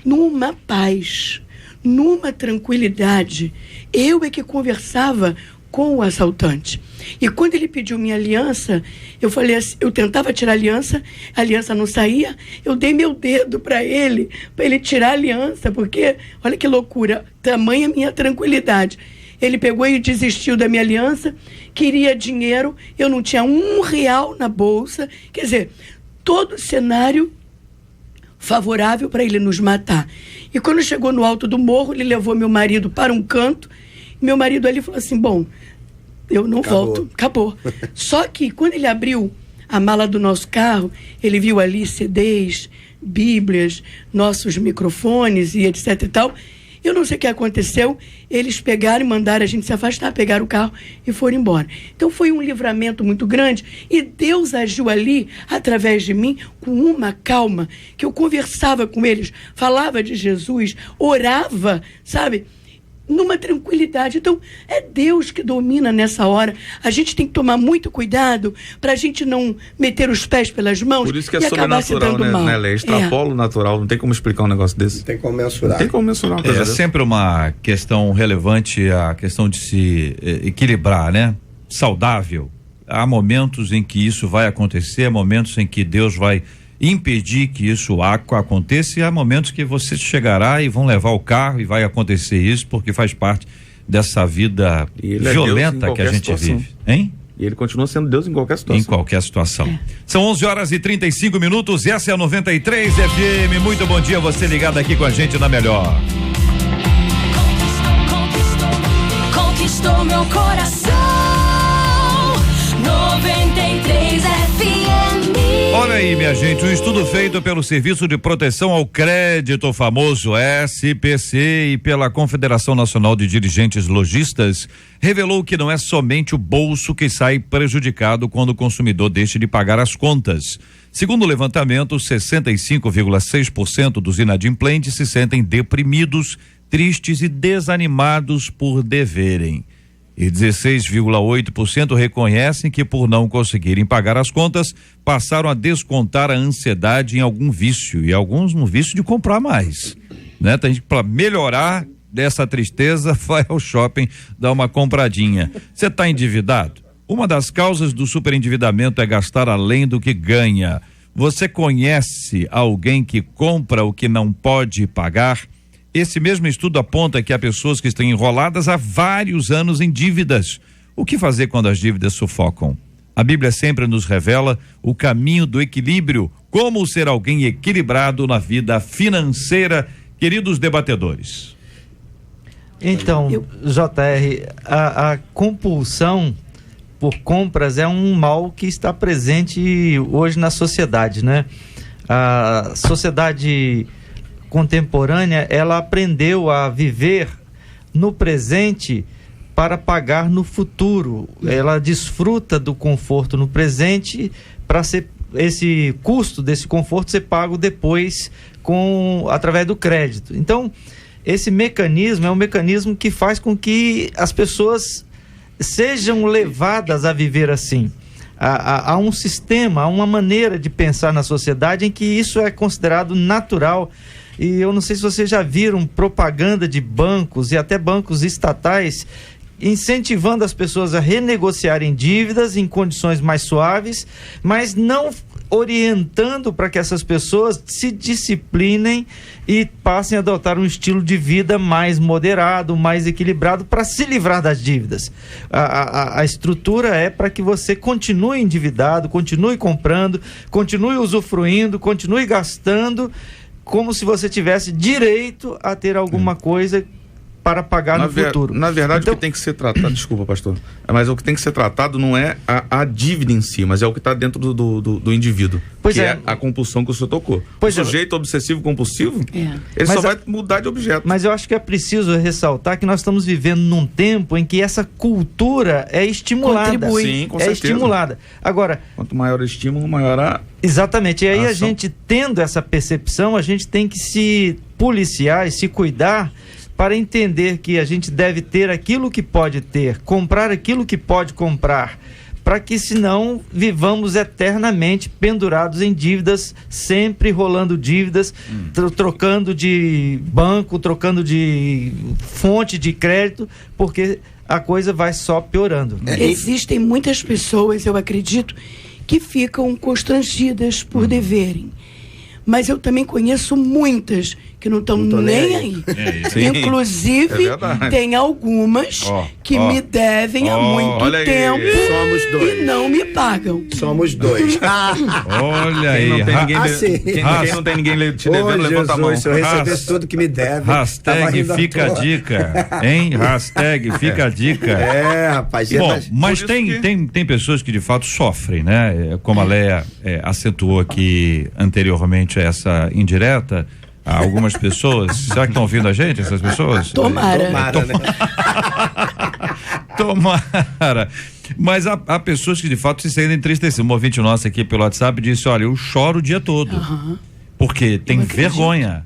numa paz, numa tranquilidade, eu é que conversava com o assaltante. E quando ele pediu minha aliança, eu falei assim, eu tentava tirar a aliança não saía, eu dei meu dedo para ele tirar a aliança, porque, olha que loucura, tamanha minha tranquilidade. Ele pegou e desistiu da minha aliança, queria dinheiro, eu não tinha R$1 na bolsa, quer dizer, todo cenário favorável para ele nos matar. E quando chegou no alto do morro, ele levou meu marido para um canto. Meu marido ali falou assim, bom, eu não volto, acabou. Só que quando ele abriu a mala do nosso carro, ele viu ali CDs, bíblias, nossos microfones e etc e tal. Eu não sei o que aconteceu, eles pegaram e mandaram a gente se afastar, pegaram o carro e foram embora. Então foi um livramento muito grande e Deus agiu ali, através de mim, com uma calma, que eu conversava com eles, falava de Jesus, orava, sabe? Numa tranquilidade. Então, é Deus que domina nessa hora. A gente tem que tomar muito cuidado para a gente não meter os pés pelas mãos. Por isso que é sobrenatural, né, Léia? Extrapola o natural. Não tem como explicar um negócio desse. Não tem como mensurar. Não tem como mensurar. É sempre uma questão relevante, a questão de se equilibrar, né? Saudável. Há momentos em que isso vai acontecer, há momentos em que Deus vai impedir que isso aconteça, e há momentos que você chegará e vão levar o carro e vai acontecer isso, porque faz parte dessa vida violenta que a gente vive. Hein? E ele continua sendo Deus em qualquer situação. Em qualquer situação. São 11h35, essa é a 93 FM. Muito bom dia, você ligado aqui com a gente na Melhor. Conquistou meu coração. 93 FM. Olha aí, minha gente, um estudo feito pelo Serviço de Proteção ao Crédito, o famoso SPC, e pela Confederação Nacional de Dirigentes Lojistas, revelou que não é somente o bolso que sai prejudicado quando o consumidor deixa de pagar as contas. Segundo o levantamento, 65,6% dos inadimplentes se sentem deprimidos, tristes e desanimados por deverem. E 16,8% reconhecem que, por não conseguirem pagar as contas, passaram a descontar a ansiedade em algum vício, e alguns no vício de comprar mais, né? Tem gente que, para melhorar dessa tristeza, vai ao shopping dar uma compradinha. Você está endividado? Uma das causas do superendividamento é gastar além do que ganha. Você conhece alguém que compra o que não pode pagar? Esse mesmo estudo aponta que há pessoas que estão enroladas há vários anos em dívidas. O que fazer quando as dívidas sufocam? A Bíblia sempre nos revela o caminho do equilíbrio, como ser alguém equilibrado na vida financeira. Queridos debatedores. Então, JR, a compulsão por compras é um mal que está presente hoje na sociedade, né? A sociedade contemporânea, ela aprendeu a viver no presente para pagar no futuro. Ela desfruta do conforto no presente para ser esse custo desse conforto ser pago depois através do crédito. Então, esse mecanismo é um mecanismo que faz com que as pessoas sejam levadas a viver assim. Há um sistema, há uma maneira de pensar na sociedade em que isso é considerado natural. E eu não sei se vocês já viram propaganda de bancos e até bancos estatais incentivando as pessoas a renegociarem dívidas em condições mais suaves, mas não orientando para que essas pessoas se disciplinem e passem a adotar um estilo de vida mais moderado, mais equilibrado, para se livrar das dívidas. A estrutura é para que você continue endividado, continue comprando, continue usufruindo, continue gastando, como se você tivesse direito a ter alguma coisa para pagar no futuro. Na verdade, então, o que tem que ser tratado, desculpa, pastor, mas o que tem que ser tratado não é a dívida em si, mas é o que está dentro do indivíduo, pois que é a compulsão que o senhor tocou. O sujeito obsessivo compulsivo, ele só vai mudar de objeto. Mas eu acho que é preciso ressaltar que nós estamos vivendo num tempo em que essa cultura é estimulada. Sim, com certeza. Estimulada. Agora, quanto maior o estímulo, maior a... Exatamente, e aí a gente, tendo essa percepção, a gente tem que se policiar e se cuidar para entender que a gente deve ter aquilo que pode ter, comprar aquilo que pode comprar, para que senão vivamos eternamente pendurados em dívidas, sempre rolando dívidas, trocando de banco, trocando de fonte de crédito, porque a coisa vai só piorando. Existem muitas pessoas, eu acredito, que ficam constrangidas por deverem. Mas eu também conheço muitas que não estão nem aí. Inclusive, tem algumas que me devem há muito tempo e não me pagam. Somos dois. Olha aí. Quem não tem ninguém te devendo, levanta a mão. Se eu recebesse tudo que me deve. Hashtag fica a dica, hein? Hashtag fica a dica. Rapaz. Bom, mas tem pessoas que de fato sofrem, né? Como a Léa acentuou aqui anteriormente essa indireta, algumas pessoas, será que estão ouvindo a gente, essas pessoas? Tomara, né? Tomara. Mas há pessoas que de fato se sentem entristecidas. Um ouvinte nosso aqui pelo WhatsApp disse: olha, eu choro o dia todo. Porque tem vergonha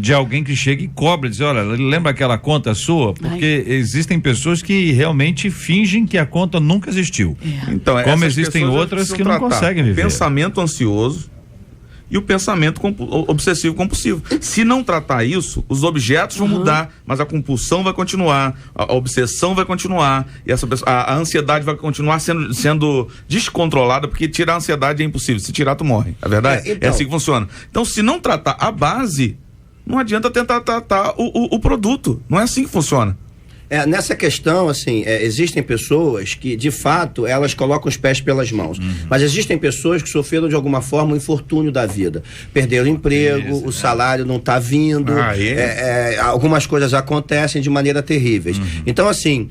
de alguém que chega e cobra, diz: olha, lembra aquela conta sua? Porque existem pessoas que realmente fingem que a conta nunca existiu. Então, como existem outras que não conseguem viver. Pensamento ansioso e o pensamento obsessivo compulsivo. Se não tratar isso, os objetos vão mudar, mas a compulsão vai continuar, a obsessão vai continuar, e a ansiedade vai continuar sendo descontrolada, porque tirar a ansiedade é impossível. Se tirar, tu morre. É verdade? É assim que funciona. Então, se não tratar a base, não adianta tentar tratar o produto. Não é assim que funciona. Nessa questão, assim, existem pessoas que, de fato, elas colocam os pés pelas mãos. Mas existem pessoas que sofreram, de alguma forma, o infortúnio da vida. Perderam o emprego, o salário não está vindo, algumas coisas acontecem de maneira terríveis. Então, assim,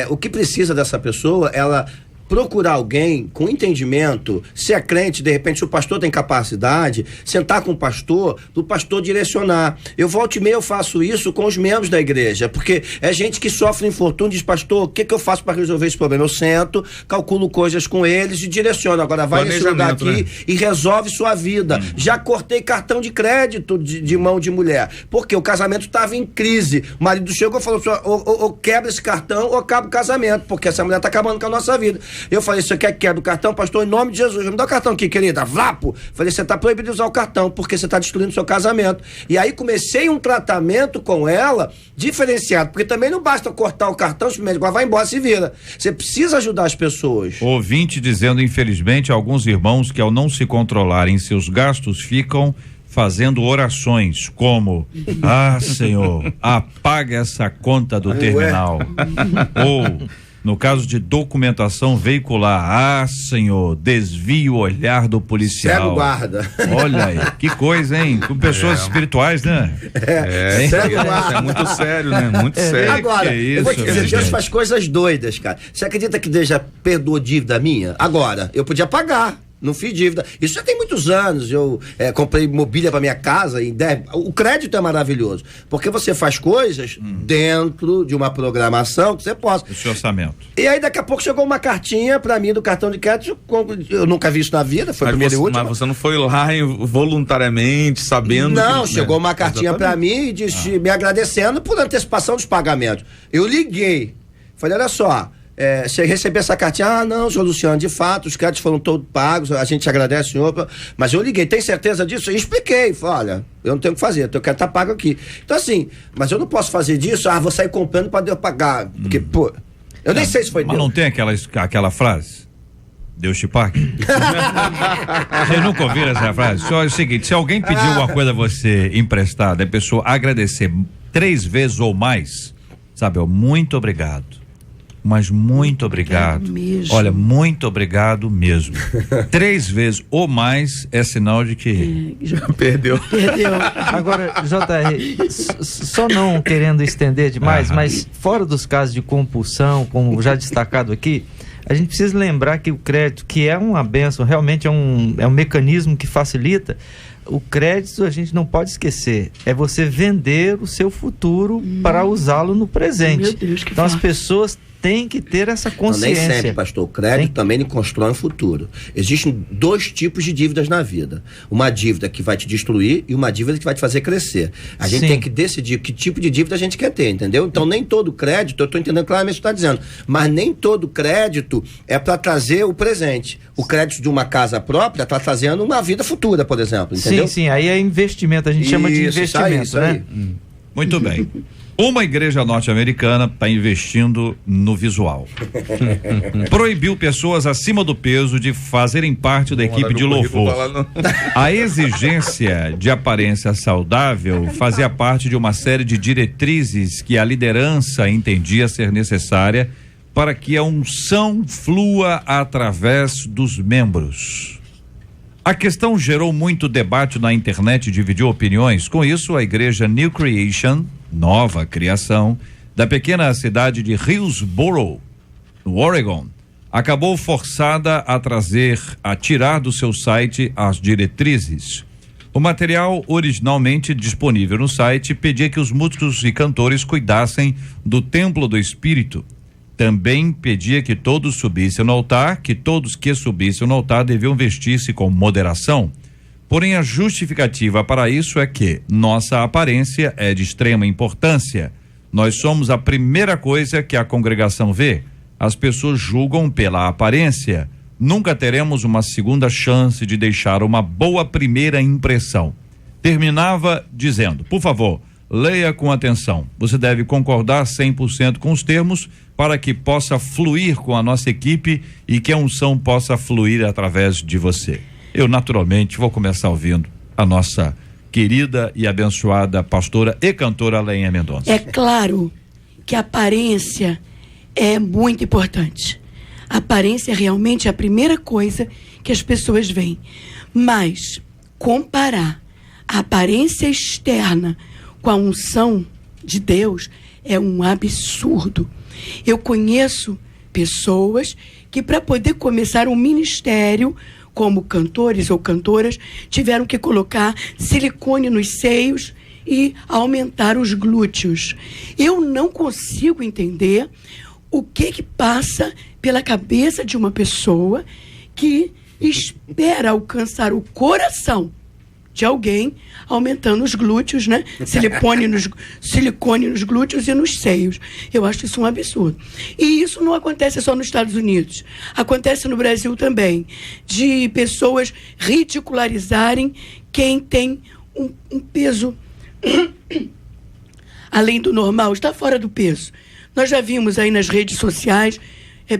o que precisa dessa pessoa, ela procurar alguém com entendimento, se é crente, de repente, se o pastor tem capacidade, sentar com o pastor, do pastor direcionar. Eu volto e meia, eu faço isso com os membros da igreja, porque é gente que sofre infortúnio, diz: pastor, o que eu faço para resolver esse problema? Eu sento, calculo coisas com eles e direciono. Agora vai nesse lugar aqui e resolve sua vida. Já cortei cartão de crédito de mão de mulher, porque o casamento estava em crise. O marido chegou e falou: ou quebra esse cartão ou acaba o casamento, porque essa mulher está acabando com a nossa vida. Eu falei: você quer que quebre o cartão? Pastor, em nome de Jesus, me dá o cartão aqui, querida. Vlapo! Falei: você está proibido de usar o cartão, porque você está destruindo o seu casamento. E aí comecei um tratamento com ela diferenciado, porque também não basta cortar o cartão, agora vai embora, se vira. Você precisa ajudar as pessoas. Ouvinte dizendo: infelizmente, alguns irmãos que, ao não se controlarem em seus gastos, ficam fazendo orações como: ah, Senhor, apaga essa conta do terminal. Ou, no caso de documentação veicular: ah, Senhor, desvie o olhar do policial. Cego guarda. Olha aí, que coisa, hein? Com pessoas espirituais, né? Cego guarda. É muito sério, né? Muito sério. Agora, eu vou te dizer, Deus faz coisas doidas, cara. Você acredita que Deus já perdoou dívida minha? Agora, eu podia pagar. Não fiz dívida. Isso já tem muitos anos. Eu comprei mobília para minha casa. O crédito é maravilhoso, porque você faz coisas dentro de uma programação que você possa. O seu orçamento. E aí daqui a pouco chegou uma cartinha para mim do cartão de crédito. Eu nunca vi isso na vida. Foi a primeira e última. Mas você não foi lá voluntariamente, sabendo? Não, chegou uma cartinha para mim e disse, me agradecendo por antecipação dos pagamentos. Eu liguei. Falei: olha só, você recebeu essa cartinha? Ah, não, senhor Luciano, de fato, os créditos foram todos pagos, a gente agradece, senhor, mas eu liguei, tem certeza disso? E expliquei, falei: olha, eu não tenho o que fazer, eu quero estar pago aqui. Então, assim, mas eu não posso fazer disso, vou sair comprando para Deus pagar, porque, pô, eu nem sei se foi Deus. Mas não tem aquela frase? Deus te pague? Vocês nunca ouviram essa frase? É o seguinte: se alguém pedir alguma coisa a você emprestada, a pessoa agradecer 3 vezes ou mais, sabe, muito obrigado. Mas muito obrigado. Olha, muito obrigado mesmo. 3 vezes ou mais é sinal de que perdeu. Agora, JR, só não querendo estender demais, mas fora dos casos de compulsão, como já destacado aqui, a gente precisa lembrar que o crédito, que é uma bênção, realmente é um mecanismo que facilita. O crédito, a gente não pode esquecer, é você vender o seu futuro para usá-lo no presente. Meu Deus, que então as pessoas têm que ter essa consciência. Não, nem sempre, pastor. O crédito também constrói um futuro. Existem 2 tipos de dívidas na vida. Uma dívida que vai te destruir e uma dívida que vai te fazer crescer. A gente tem que decidir que tipo de dívida a gente quer ter, entendeu? Então, nem todo crédito, eu estou entendendo claramente o que você está dizendo, mas nem todo crédito é para trazer o presente. O crédito de uma casa própria está trazendo uma vida futura, por exemplo, entendeu? Sim, aí é investimento, a gente chama de investimento, isso aí. Muito bem. Uma igreja norte-americana está investindo no visual. Proibiu pessoas acima do peso de fazerem parte da equipe de louvor. A exigência de aparência saudável fazia parte de uma série de diretrizes que a liderança entendia ser necessária para que a unção flua através dos membros. A questão gerou muito debate na internet e dividiu opiniões. Com isso, a igreja New Creation, nova criação, da pequena cidade de Hillsborough, no Oregon, acabou forçada a tirar do seu site as diretrizes. O material originalmente disponível no site pedia que os músicos e cantores cuidassem do templo do espírito. Também pedia que todos subissem no altar, que todos que subissem no altar deviam vestir-se com moderação. Porém, a justificativa para isso é que nossa aparência é de extrema importância. Nós somos a primeira coisa que a congregação vê. As pessoas julgam pela aparência. Nunca teremos uma segunda chance de deixar uma boa primeira impressão. Terminava dizendo, por favor, leia com atenção. Você deve concordar 100% com os termos para que possa fluir com a nossa equipe e que a unção possa fluir através de você. Eu, naturalmente, vou começar ouvindo a nossa querida e abençoada pastora e cantora Leinha Mendonça. É claro que a aparência é muito importante. A aparência é realmente a primeira coisa que as pessoas veem. Mas comparar a aparência externa com a unção de Deus é um absurdo. Eu conheço pessoas que, para poder começar um ministério como cantores ou cantoras, tiveram que colocar silicone nos seios e aumentar os glúteos. Eu não consigo entender o que passa pela cabeça de uma pessoa que espera alcançar o coração de alguém, aumentando os glúteos, né? Silicone nos glúteos e nos seios. Eu acho isso um absurdo. E isso não acontece só nos Estados Unidos. Acontece no Brasil também. De pessoas ridicularizarem quem tem um peso além do normal, está fora do peso. Nós já vimos aí nas redes sociais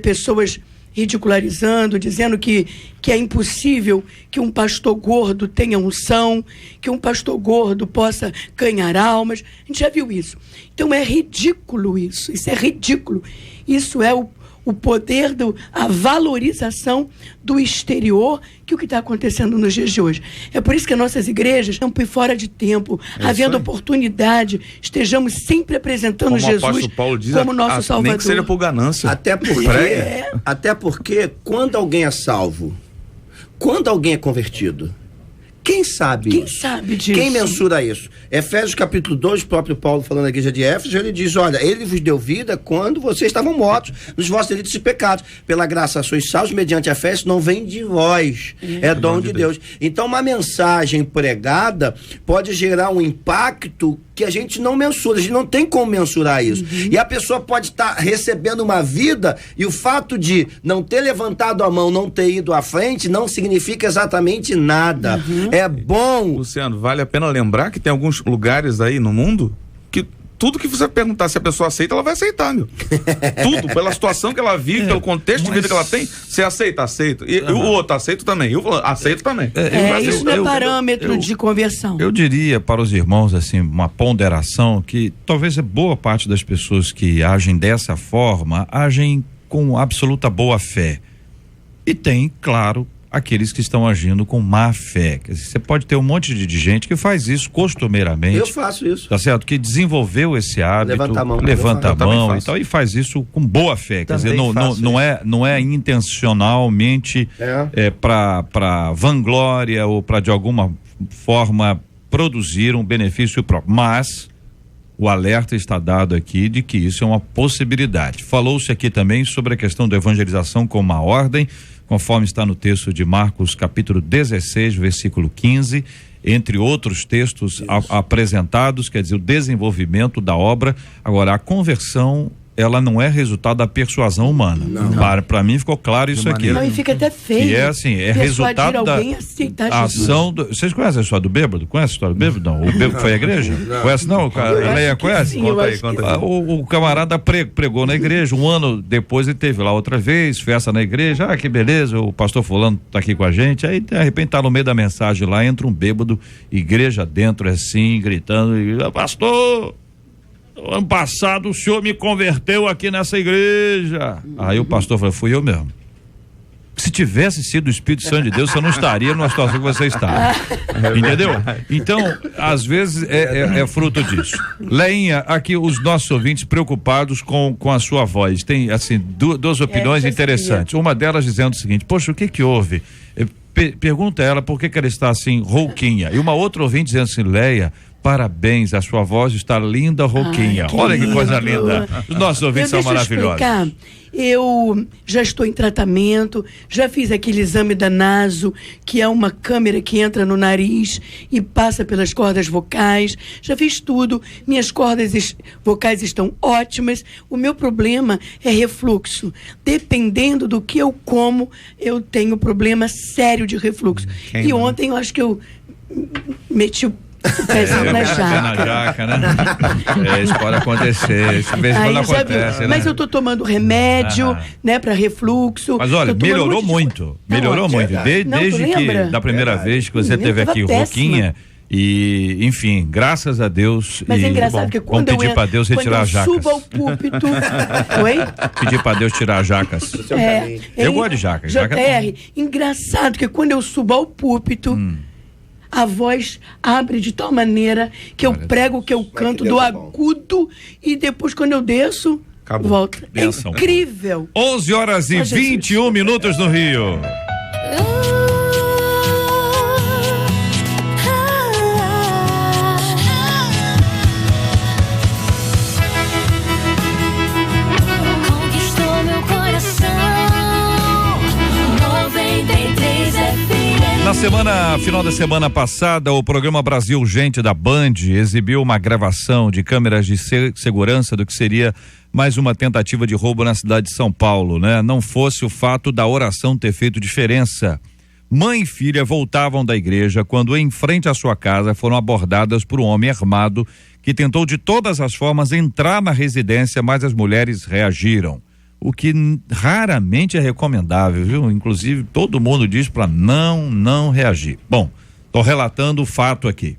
pessoas ridicularizando, dizendo que é impossível que um pastor gordo tenha unção, que um pastor gordo possa ganhar almas. A gente já viu isso. Então é ridículo isso é ridículo. Isso é o poder, a valorização do exterior, que o que está acontecendo nos dias de hoje. É por isso que as nossas igrejas, tempo e fora de tempo, havendo oportunidade, estejamos sempre apresentando como Jesus Paulo diz, como nosso Salvador. Nem que seja por ganância. Até porque quando alguém é salvo, quando alguém é convertido, quem sabe disso? Quem mensura isso? Efésios capítulo 2, o próprio Paulo falando na igreja de Éfeso, ele diz, olha, ele vos deu vida quando vocês estavam mortos nos vossos delitos e pecados. Pela graça sois salvos mediante a fé, isso não vem de vós, é dom de Deus. Então uma mensagem pregada pode gerar um impacto que a gente não mensura, a gente não tem como mensurar isso. E a pessoa pode estar recebendo uma vida e o fato de não ter levantado a mão, não ter ido à frente, não significa exatamente nada. É bom. Luciano, vale a pena lembrar que tem alguns lugares aí no mundo que tudo que você perguntar se a pessoa aceita, ela vai aceitar, meu. Tudo, pela situação que ela vive, pelo contexto de vida que ela tem, você aceita. E o outro, aceito também. Eu aceito também. Isso não é parâmetro de conversão. Eu diria para os irmãos, assim, uma ponderação que talvez boa parte das pessoas que agem dessa forma, agem com absoluta boa fé. E tem, claro, aqueles que estão agindo com má fé. Quer dizer, você pode ter um monte de gente que faz isso costumeiramente. Eu faço isso. Tá certo? Que desenvolveu esse hábito. Levanta a mão e tal, e faz isso com boa fé. Quer dizer, não é intencionalmente para vanglória ou para de alguma forma produzir um benefício próprio. Mas o alerta está dado aqui de que isso é uma possibilidade. Falou-se aqui também sobre a questão da evangelização como uma ordem, conforme está no texto de Marcos, capítulo 16, versículo 15, entre outros textos apresentados, quer dizer, o desenvolvimento da obra. Agora, a conversão ela não é resultado da persuasão humana. Para mim ficou claro isso aqui. Não, e fica até feio. E é assim, é resultado da ação vocês conhecem a história do bêbado? Conhece a história do bêbado? Não. O bêbado foi à igreja? Conhece não? Leia conhece? Sim, conta aí. O camarada pregou na igreja, um ano depois ele teve lá outra vez, festa na igreja, que beleza, o pastor fulano tá aqui com a gente, aí de repente tá no meio da mensagem lá, entra um bêbado, igreja dentro assim, gritando, pastor, ano passado o senhor me converteu aqui nessa igreja. Aí o pastor falou, fui eu mesmo. Se tivesse sido o Espírito Santo de Deus, você não estaria numa situação que você está. Entendeu? Então, às vezes é fruto disso. Leinha, aqui os nossos ouvintes preocupados com a sua voz. Tem, assim, duas opiniões interessantes. Uma delas dizendo o seguinte, poxa, o que houve? Pergunta a ela por que ela está assim, rouquinha. E uma outra ouvinte dizendo assim, Leia, parabéns, a sua voz está linda, rouquinha. Olha que coisa linda. Os nossos ouvintes são maravilhosos. Eu já estou em tratamento, já fiz aquele exame da naso, que é uma câmera que entra no nariz e passa pelas cordas vocais. Já fiz tudo, minhas cordas vocais estão ótimas. O meu problema é refluxo. Dependendo do que eu como, eu tenho problema sério de refluxo. E ontem eu acho que eu meti o pezinho na jaca, né? Isso pode acontecer, isso mesmo quando acontece, né? Mas eu tô tomando remédio, né, para refluxo. Mas olha, melhorou muito. Melhorou muito. Desde que da primeira vez que você esteve aqui rouquinha. E, enfim, graças a Deus. Mas é engraçado que quando pedir para Deus retirar as jacas. Subo ao púlpito. Oi? Pedir para Deus tirar as jacas. Eu gosto de jacas. JR, engraçado que quando eu subo ao púlpito, a voz abre de tal maneira que eu prego, que eu canto do agudo e depois quando eu desço, volta. Benção. É incrível. 11h21 no Rio. Conquistou meu coração. 93 FM. Final da semana passada, o programa Brasil Urgente da Band exibiu uma gravação de câmeras de segurança do que seria mais uma tentativa de roubo na cidade de São Paulo, né? Não fosse o fato da oração ter feito diferença. Mãe e filha voltavam da igreja quando, em frente à sua casa, foram abordadas por um homem armado que tentou de todas as formas entrar na residência, mas as mulheres reagiram. O que raramente é recomendável, viu? Inclusive, todo mundo diz para não reagir. Bom, tô relatando o fato aqui.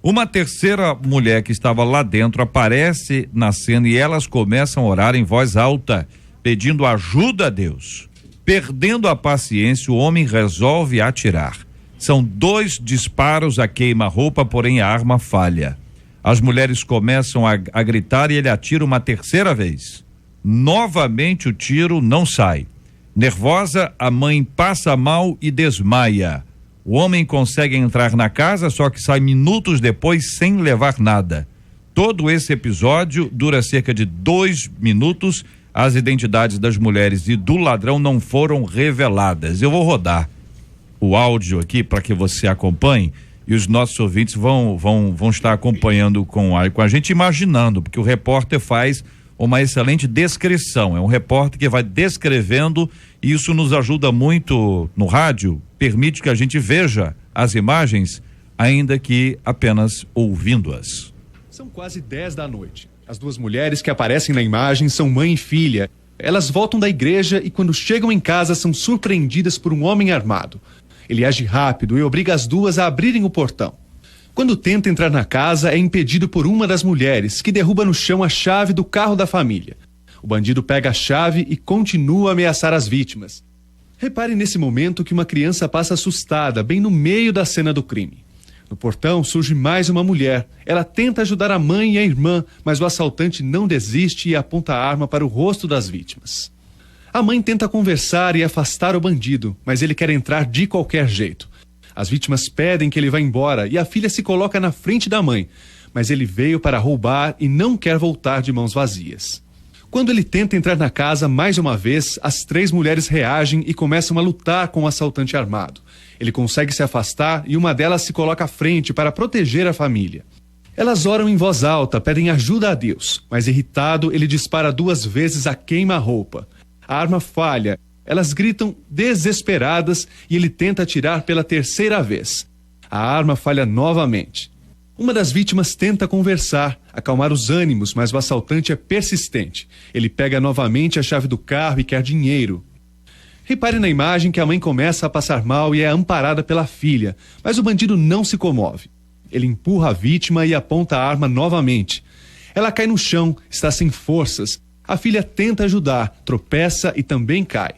Uma terceira mulher que estava lá dentro aparece na cena e elas começam a orar em voz alta, pedindo ajuda a Deus. Perdendo a paciência, o homem resolve atirar. São 2 disparos a queima-roupa, porém a arma falha. As mulheres começam a gritar e ele atira uma terceira vez. Novamente o tiro não sai. Nervosa, a mãe passa mal e desmaia. O homem consegue entrar na casa, só que sai minutos depois sem levar nada. Todo esse episódio dura cerca de 2 minutos. As identidades das mulheres e do ladrão não foram reveladas. Eu vou rodar o áudio aqui para que você acompanhe e os nossos ouvintes vão estar acompanhando com a gente, imaginando, porque o repórter faz uma excelente descrição, é um repórter que vai descrevendo e isso nos ajuda muito no rádio, permite que a gente veja as imagens, ainda que apenas ouvindo-as. São quase 10 da noite. As 2 mulheres que aparecem na imagem são mãe e filha. Elas voltam da igreja e quando chegam em casa são surpreendidas por um homem armado. Ele age rápido e obriga as 2 a abrirem o portão. Quando tenta entrar na casa, é impedido por uma das mulheres, que derruba no chão a chave do carro da família. O bandido pega a chave e continua a ameaçar as vítimas. Repare nesse momento que uma criança passa assustada, bem no meio da cena do crime. No portão surge mais uma mulher. Ela tenta ajudar a mãe e a irmã, mas o assaltante não desiste e aponta a arma para o rosto das vítimas. A mãe tenta conversar e afastar o bandido, mas ele quer entrar de qualquer jeito. As vítimas pedem que ele vá embora e a filha se coloca na frente da mãe, mas ele veio para roubar e não quer voltar de mãos vazias. Quando ele tenta entrar na casa mais uma vez, as 3 mulheres reagem e começam a lutar com o assaltante armado. Ele consegue se afastar e uma delas se coloca à frente para proteger a família. Elas oram em voz alta, pedem ajuda a Deus, mas irritado, ele dispara 2 vezes a queima-roupa. A arma falha, elas gritam desesperadas e ele tenta atirar pela 3ª vez. A arma falha novamente. Uma das vítimas tenta conversar, acalmar os ânimos, mas o assaltante é persistente. Ele pega novamente a chave do carro e quer dinheiro. Repare na imagem que a mãe começa a passar mal e é amparada pela filha, mas o bandido não se comove. Ele empurra a vítima e aponta a arma novamente. Ela cai no chão, está sem forças. A filha tenta ajudar, tropeça e também cai.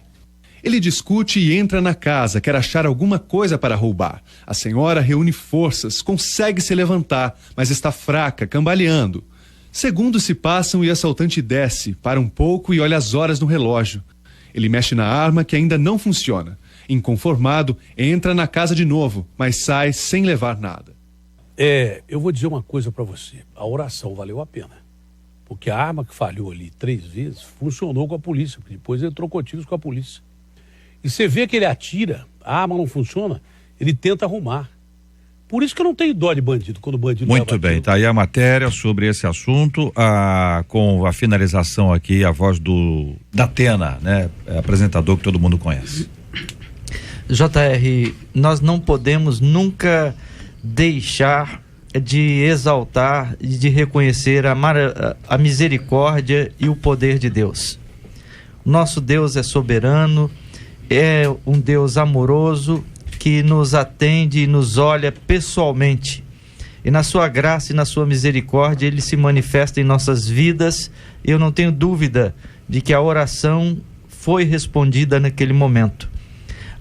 Ele discute e entra na casa, quer achar alguma coisa para roubar. A senhora reúne forças, consegue se levantar, mas está fraca, cambaleando. Segundos se passam e o assaltante desce, para um pouco e olha as horas no relógio. Ele mexe na arma que ainda não funciona. Inconformado, entra na casa de novo, mas sai sem levar nada. Eu vou dizer uma coisa para você. A oração valeu a pena. Porque a arma que falhou ali 3 vezes funcionou com a polícia. Depois ele trocou tiros com a polícia. E você vê que ele atira, a arma não funciona, ele tenta arrumar. Por isso que eu não tenho dó de bandido, quando o bandido... Muito bem, tá aí a matéria sobre esse assunto, com a finalização aqui, a voz da Atena, né? Apresentador que todo mundo conhece. JR, nós não podemos nunca deixar de exaltar e de reconhecer a misericórdia e o poder de Deus. Nosso Deus é soberano, é um Deus amoroso que nos atende e nos olha pessoalmente. E na sua graça e na sua misericórdia ele se manifesta em nossas vidas. Eu não tenho dúvida de que a oração foi respondida naquele momento.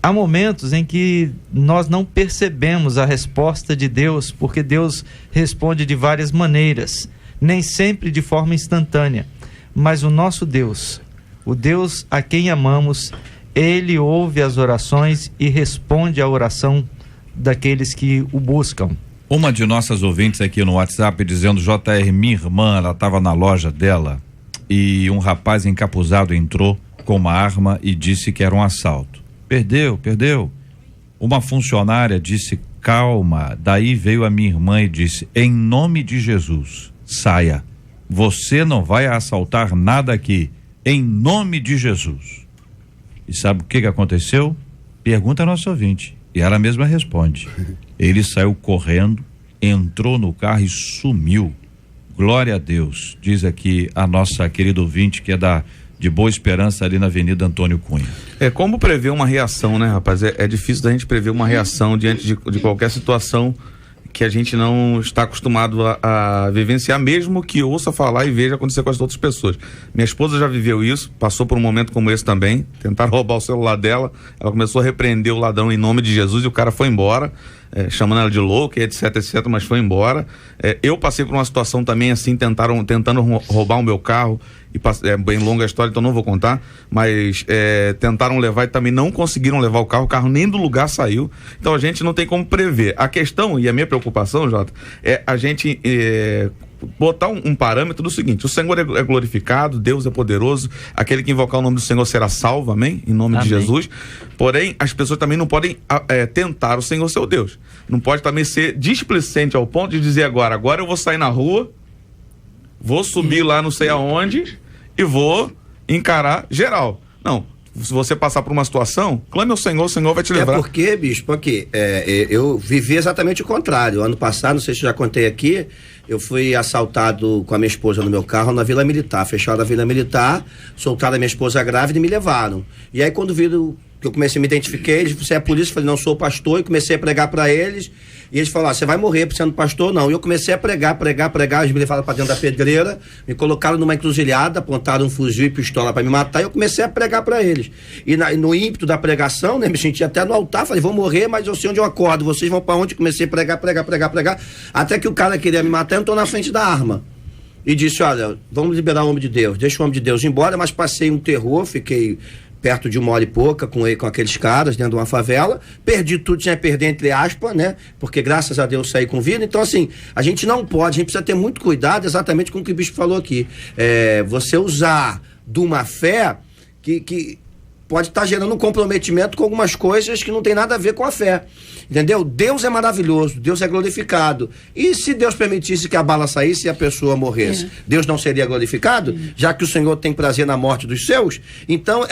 Há momentos em que nós não percebemos a resposta de Deus, porque Deus responde de várias maneiras, nem sempre de forma instantânea. Mas o nosso Deus, o Deus a quem amamos, Ele ouve as orações e responde à oração daqueles que o buscam. Uma de nossas ouvintes aqui no WhatsApp dizendo: JR, minha irmã, ela estava na loja dela e um rapaz encapuzado entrou com uma arma e disse que era um assalto. Perdeu. Uma funcionária disse: calma. Daí veio a minha irmã e disse: em nome de Jesus, saia. Você não vai assaltar nada aqui. Em nome de Jesus. E sabe o que aconteceu? Pergunta a nossa ouvinte. E ela mesma responde. Ele saiu correndo, entrou no carro e sumiu. Glória a Deus. Diz aqui a nossa querida ouvinte, que é de Boa Esperança, ali na Avenida Antônio Cunha. Como prever uma reação, né, rapaz? É difícil da gente prever uma reação diante de qualquer situação que a gente não está acostumado a vivenciar, mesmo que ouça falar e veja acontecer com as outras pessoas. Minha esposa já viveu isso, passou por um momento como esse também, tentaram roubar o celular dela, ela começou a repreender o ladrão em nome de Jesus e o cara foi embora, chamando ela de louca, etc, mas foi embora. Eu passei por uma situação também assim, tentando roubar o meu carro, é bem longa a história, então não vou contar, mas tentaram levar e também não conseguiram levar o carro nem do lugar saiu. Então a gente não tem como prever. A questão e a minha preocupação, Jota, é a gente botar um parâmetro do seguinte: o Senhor é glorificado, Deus é poderoso, aquele que invocar o nome do Senhor será salvo, amém? Em nome de Jesus. Porém, as pessoas também não podem tentar o Senhor seu Deus. Não pode também ser displicente ao ponto de dizer agora eu vou sair na rua, vou subir lá não sei aonde e vou encarar geral. Não. Se você passar por uma situação, clame ao Senhor, o Senhor vai te levar. Porque, bicho, eu vivi exatamente o contrário. Ano passado, não sei se eu já contei aqui, eu fui assaltado com a minha esposa no meu carro na Vila Militar. Fecharam a Vila Militar, soltaram a minha esposa grávida e me levaram. E aí, quando viram que eu comecei a me identificar, eles, você é a polícia? Eu falei, não, sou pastor, e comecei a pregar para eles. E eles falaram: você vai morrer sendo pastor? Não. E eu comecei a pregar, eles me levaram para dentro da pedreira, me colocaram numa encruzilhada, apontaram um fuzil e pistola para me matar, e eu comecei a pregar para eles. E no ímpeto da pregação, né, me senti até no altar, falei, vou morrer, mas eu sei onde eu acordo, vocês vão para onde? Comecei a pregar, até que o cara queria me matar, entrou na frente da arma. E disse: olha, vamos liberar o homem de Deus, deixa o homem de Deus ir embora, mas passei um terror, fiquei perto de 1 hora e pouca com aqueles caras dentro de uma favela, perdi tudo, tinha que perder entre aspas, né, porque graças a Deus saí com vida. Então assim, a gente precisa ter muito cuidado exatamente com o que o bispo falou aqui, você usar de uma fé que pode estar gerando um comprometimento com algumas coisas que não tem nada a ver com a fé. Entendeu? Deus é maravilhoso, Deus é glorificado. E se Deus permitisse que a bala saísse e a pessoa morresse, Deus não seria glorificado? Já que o Senhor tem prazer na morte dos seus? Então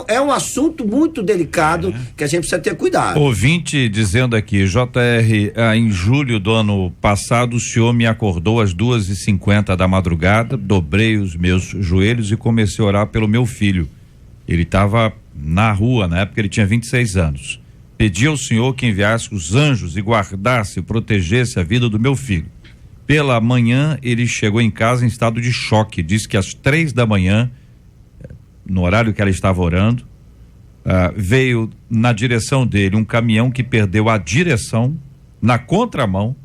é um assunto muito delicado que a gente precisa ter cuidado. Ouvinte dizendo aqui, JR, em julho do ano passado o senhor me acordou às 2h50 da madrugada, dobrei os meus joelhos e comecei a orar pelo meu filho. Ele estava na rua, na época ele tinha 26 anos. Pedi ao Senhor que enviasse os anjos e guardasse e protegesse a vida do meu filho. Pela manhã, ele chegou em casa em estado de choque. Disse que às 3 da manhã, no horário que ela estava orando, veio na direção dele um caminhão que perdeu a direção na contramão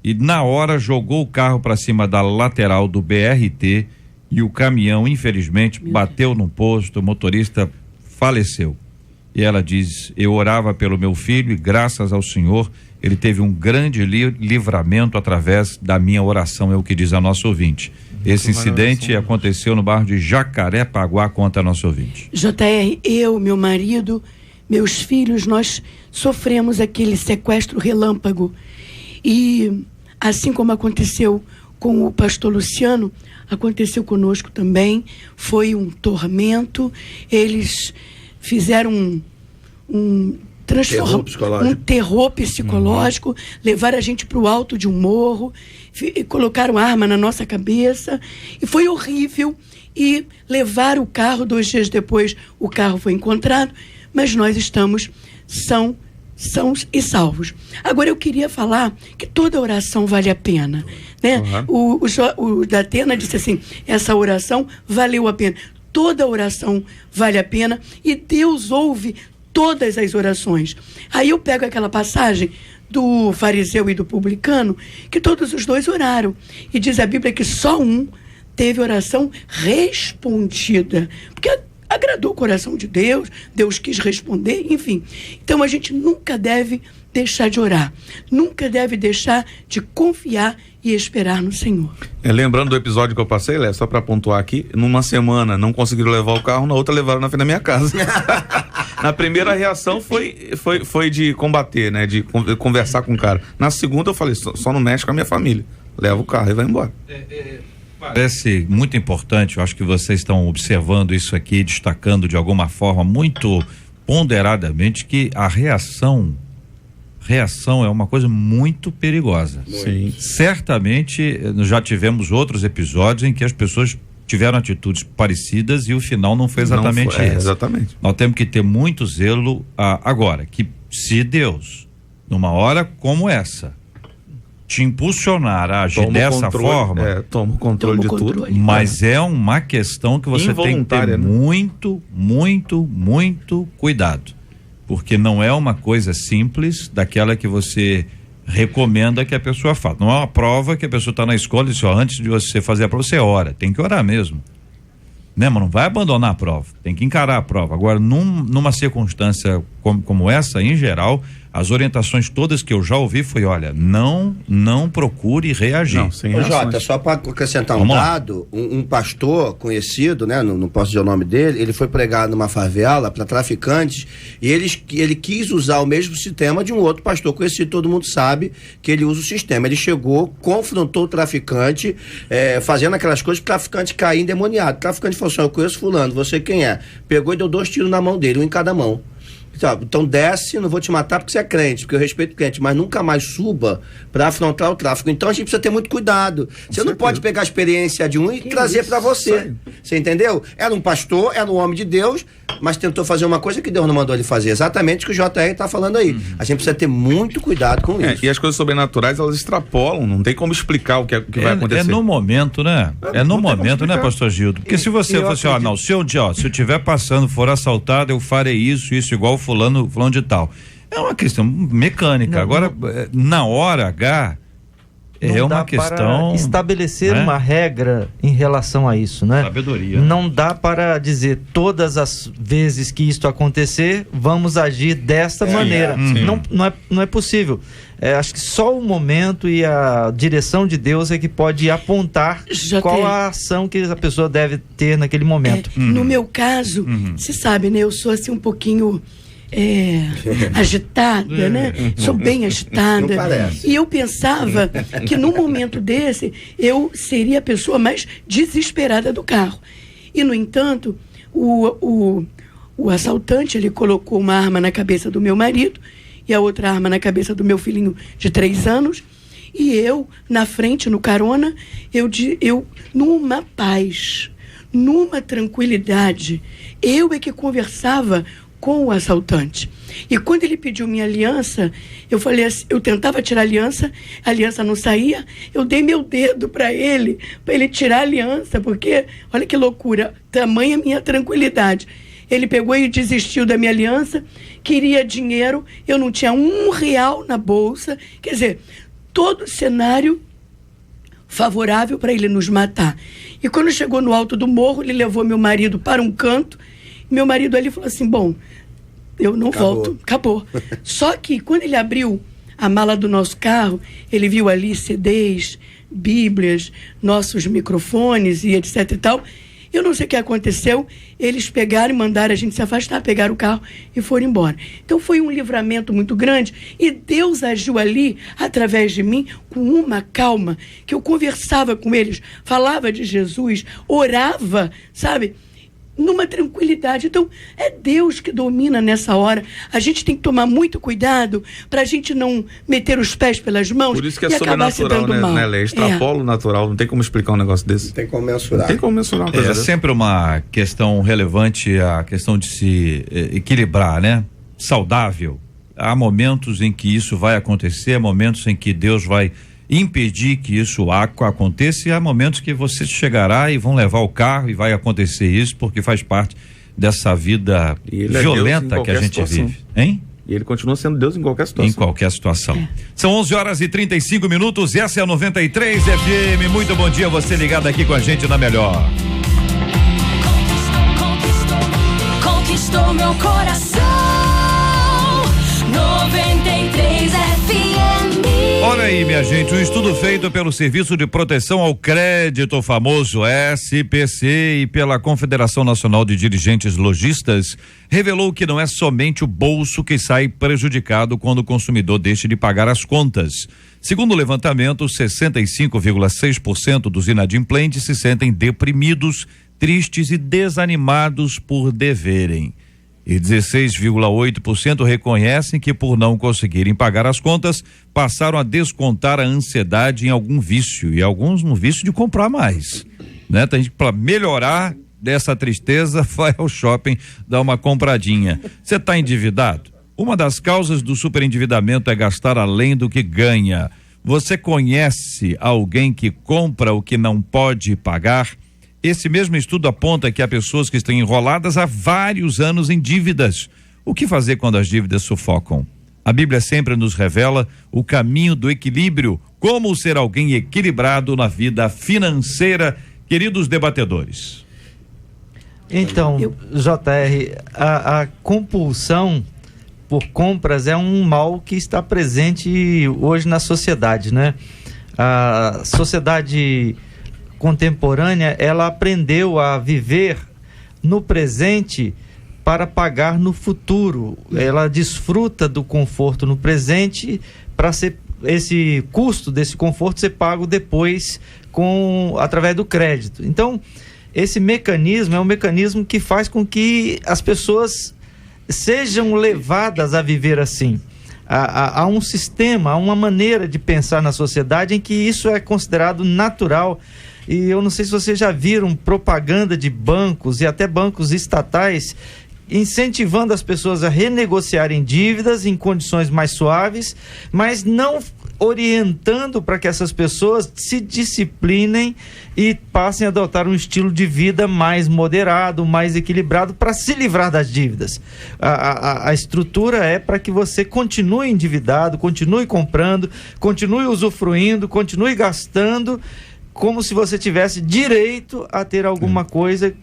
e na hora jogou o carro para cima da lateral do BRT e o caminhão, infelizmente, bateu num posto, o motorista faleceu. E ela diz, eu orava pelo meu filho e graças ao Senhor ele teve um grande livramento através da minha oração, é o que diz a nossa ouvinte. Esse incidente aconteceu no bairro de Jacarepaguá, conta a nossa ouvinte. JR, eu, meu marido, meus filhos, nós sofremos aquele sequestro relâmpago. E assim como aconteceu com o pastor Luciano, aconteceu conosco também. Foi um tormento. Eles fizeram um terror psicológico, levaram a gente para o alto de um morro, colocaram arma na nossa cabeça e foi horrível. E levaram o carro, 2 dias depois o carro foi encontrado, mas nós estamos sãos e salvos. Agora eu queria falar que toda oração vale a pena, né? O Datena disse assim, essa oração valeu a pena. Toda oração vale a pena e Deus ouve todas as orações. Aí eu pego aquela passagem do fariseu e do publicano, que todos os dois oraram. E diz a Bíblia que só um teve oração respondida. Porque agradou o coração de Deus, Deus quis responder, enfim. Então a gente nunca deve deixar de orar, nunca deve deixar de confiar e esperar no Senhor. Lembrando do episódio que eu passei, Léo, só para pontuar aqui, numa semana não conseguiram levar o carro, na outra levaram na frente da minha casa. Na primeira reação foi de combater, né, de conversar com o cara. Na segunda eu falei, só não mexe com a minha família, leva o carro e vai embora. Parece muito importante, eu acho que vocês estão observando isso aqui, destacando de alguma forma muito ponderadamente que a reação é uma coisa muito perigosa. Sim. Certamente já tivemos outros episódios em que as pessoas tiveram atitudes parecidas e o final não foi exatamente esse. Exatamente. Nós temos que ter muito zelo agora, que se Deus, numa hora como essa, te impulsionar a agir dessa forma, toma o controle de tudo. Mas é uma questão que você tem que ter muito, muito, muito cuidado. Porque não é uma coisa simples daquela que você recomenda que a pessoa faça. Não é uma prova que a pessoa está na escola e diz, antes de você fazer a prova, você ora. Tem que orar mesmo. Né? Mas não vai abandonar a prova. Tem que encarar a prova. Agora, numa circunstância como essa, em geral, as orientações todas que eu já ouvi foi, olha, não procure reagir. Ô, Jota, só para acrescentar um dado, um pastor conhecido, né, não posso dizer o nome dele, ele foi pregar numa favela para traficantes e ele quis usar o mesmo sistema de um outro pastor conhecido, todo mundo sabe que ele usa o sistema. Ele chegou, confrontou o traficante, fazendo aquelas coisas, o traficante cair endemoniado. O traficante falou assim, eu conheço fulano, você quem é? Pegou e deu 2 tiros na mão dele, um em cada mão. Então desce, não vou te matar porque você é crente, porque eu respeito o crente, mas nunca mais suba para afrontar o tráfico. Então a gente precisa ter muito cuidado. Você não pode pegar a experiência de um e trazer para você. Você entendeu? Era um pastor, era um homem de Deus, mas tentou fazer uma coisa que Deus não mandou ele fazer. Exatamente o que o JR está falando aí. A gente precisa ter muito cuidado com isso. E as coisas sobrenaturais, elas extrapolam, não tem como explicar o que vai acontecer. É no momento, né? É no momento, né, pastor Gildo? Porque se você fosse, se eu estiver passando, for assaltado, eu farei isso igual fulano de tal. É uma questão mecânica. Agora, na hora H, não uma dá questão, para estabelecer, né, uma regra em relação a isso, né? Sabedoria. Não dá para dizer todas as vezes que isto acontecer, vamos agir desta maneira. Não é possível. Acho que só o momento e a direção de Deus é que pode apontar qual a ação que a pessoa deve ter naquele momento. No meu caso, você sabe, né? Eu sou assim um pouquinho agitada, né? Sou bem agitada. Não parece. E eu pensava que num momento desse eu seria a pessoa mais desesperada do carro. E, no entanto, o assaltante, ele colocou uma arma na cabeça do meu marido e a outra arma na cabeça do meu filhinho de 3 anos. E eu, na frente, no carona, eu numa paz, numa tranquilidade, eu é que conversava com o assaltante. E quando ele pediu minha aliança, eu falei assim, eu tentava tirar a aliança não saía, eu dei meu dedo para ele tirar a aliança, porque, olha que loucura, tamanha minha tranquilidade. Ele pegou e desistiu da minha aliança, queria dinheiro, eu não tinha R$1 na bolsa, quer dizer, todo o cenário favorável para ele nos matar. E quando chegou no alto do morro, ele levou meu marido para um canto. Meu marido ali falou assim, bom, eu não volto, acabou. Só que quando ele abriu a mala do nosso carro, ele viu ali CDs, bíblias, nossos microfones e etc e tal. Eu não sei o que aconteceu, eles pegaram e mandaram a gente se afastar, pegaram o carro e foram embora. Então foi um livramento muito grande e Deus agiu ali, através de mim, com uma calma, que eu conversava com eles, falava de Jesus, orava, sabe? Numa tranquilidade. Então, é Deus que domina nessa hora. A gente tem que tomar muito cuidado para a gente não meter os pés pelas mãos. Por isso que é sobrenatural, né, Léa? Extrapola o natural. Não tem como explicar um negócio desse. Não tem como mensurar. Não tem como mensurar uma coisa dessa. Sempre uma questão relevante a questão de se equilibrar, né? Saudável. Há momentos em que isso vai acontecer, há momentos em que Deus vai impedir que isso aconteça, e há momentos que você chegará e vão levar o carro e vai acontecer isso, porque faz parte dessa vida violenta que a gente vive. Hein? E ele continua sendo Deus em qualquer situação. Em qualquer situação. São 11h35, essa é a 93 FM. Muito bom dia, você ligado aqui com a gente na Melhor. Conquistou meu coração. 93 FM. Olha aí, minha gente, um estudo feito pelo Serviço de Proteção ao Crédito, o famoso SPC, e pela Confederação Nacional de Dirigentes Lojistas, revelou que não é somente o bolso que sai prejudicado quando o consumidor deixa de pagar as contas. Segundo o levantamento, 65,6% dos inadimplentes se sentem deprimidos, tristes e desanimados por deverem. E 16,8% reconhecem que, por não conseguirem pagar as contas, passaram a descontar a ansiedade em algum vício, e alguns no vício de comprar mais, né? Tem gente que, para melhorar dessa tristeza, vai ao shopping dar uma compradinha. Você está endividado? Uma das causas do superendividamento é gastar além do que ganha. Você conhece alguém que compra o que não pode pagar? Esse mesmo estudo aponta que há pessoas que estão enroladas há vários anos em dívidas. O que fazer quando as dívidas sufocam? A Bíblia sempre nos revela o caminho do equilíbrio, como ser alguém equilibrado na vida financeira. Queridos debatedores. Então, JR, a compulsão por compras é um mal que está presente hoje na sociedade, né? A sociedade contemporânea, ela aprendeu a viver no presente para pagar no futuro. Ela desfruta do conforto no presente para ser esse custo desse conforto ser pago depois através do crédito. Então, esse mecanismo é um mecanismo que faz com que as pessoas sejam levadas a viver assim. Há um sistema, há uma maneira de pensar na sociedade em que isso é considerado natural. E eu não sei se vocês já viram propaganda de bancos e até bancos estatais incentivando as pessoas a renegociarem dívidas em condições mais suaves, mas não orientando para que essas pessoas se disciplinem e passem a adotar um estilo de vida mais moderado, mais equilibrado, para se livrar das dívidas. A estrutura é para que você continue endividado, continue comprando, continue usufruindo, continue gastando, como se você tivesse direito a ter alguma coisa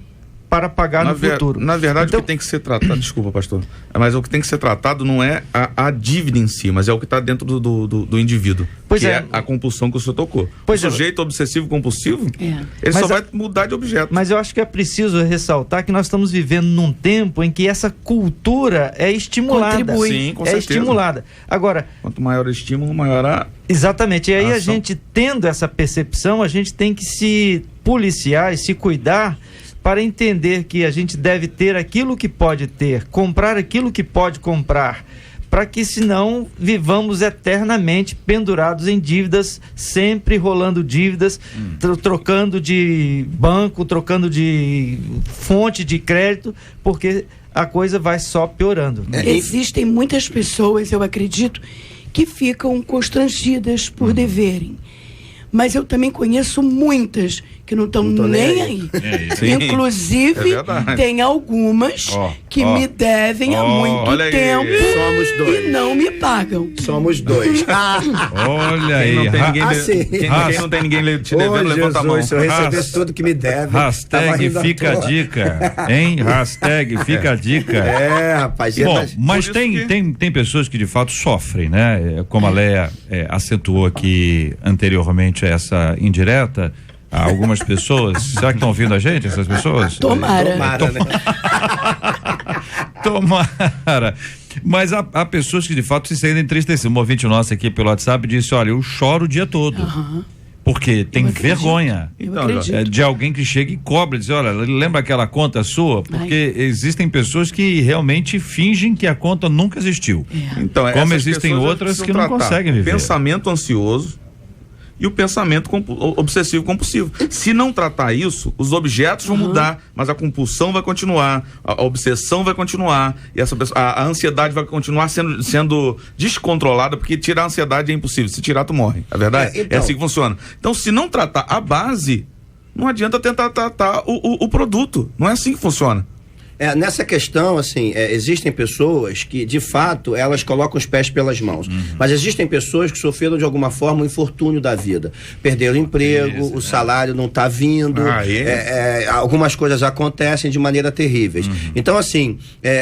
para pagar no futuro. Na verdade, então, o que tem que ser tratado, desculpa, pastor, mas o que tem que ser tratado não é a dívida em si, mas é o que está dentro do indivíduo, pois que é a compulsão que o senhor tocou. O sujeito obsessivo compulsivo, ele só vai mudar de objeto. Mas eu acho que é preciso ressaltar que nós estamos vivendo num tempo em que essa cultura é estimulada. Contribui. Sim, com certeza. Estimulada. Agora, quanto maior o estímulo, maior a... Exatamente, e aí a gente, tendo essa percepção, a gente tem que se policiar e se cuidar para entender que a gente deve ter aquilo que pode ter, comprar aquilo que pode comprar, para que senão vivamos eternamente pendurados em dívidas, sempre rolando dívidas, trocando de banco, trocando de fonte de crédito, porque a coisa vai só piorando. Existem muitas pessoas, eu acredito, que ficam constrangidas por deverem. Mas eu também conheço muitas que não estão nem aí. Inclusive, tem algumas que me devem há muito tempo e não me pagam. Somos dois. Olha aí. Quem não tem ninguém te devendo, levanta a mão. Se eu recebesse tudo que me deve. Hashtag fica a dica. Hein? Hashtag fica a dica. Rapaz. Bom, mas tem pessoas que de fato sofrem, né? Como a Léa acentuou aqui anteriormente essa indireta, algumas pessoas, será que estão ouvindo a gente, essas pessoas? Tomara, né? Tomara. Mas há pessoas que de fato se sentem entristecidas. Um ouvinte nosso aqui pelo WhatsApp disse, olha, eu choro o dia todo. Porque tem vergonha de alguém que chega e cobra, diz, olha, lembra aquela conta sua? Porque existem pessoas que realmente fingem que a conta nunca existiu. Então, como existem outras que não conseguem viver. Pensamento ansioso e o pensamento obsessivo compulsivo. Se não tratar isso, os objetos vão mudar, mas a compulsão vai continuar, a obsessão vai continuar, e a ansiedade vai continuar sendo descontrolada, porque tirar a ansiedade é impossível. Se tirar, tu morre. É verdade? É assim que funciona. Então, se não tratar a base, não adianta tentar tratar o produto. Não é assim que funciona. Nessa questão, assim, existem pessoas que, de fato, elas colocam os pés pelas mãos. Mas existem pessoas que sofreram, de alguma forma, o infortúnio da vida. Perderam o emprego, o salário não está vindo, algumas coisas acontecem de maneira terríveis. Então, assim,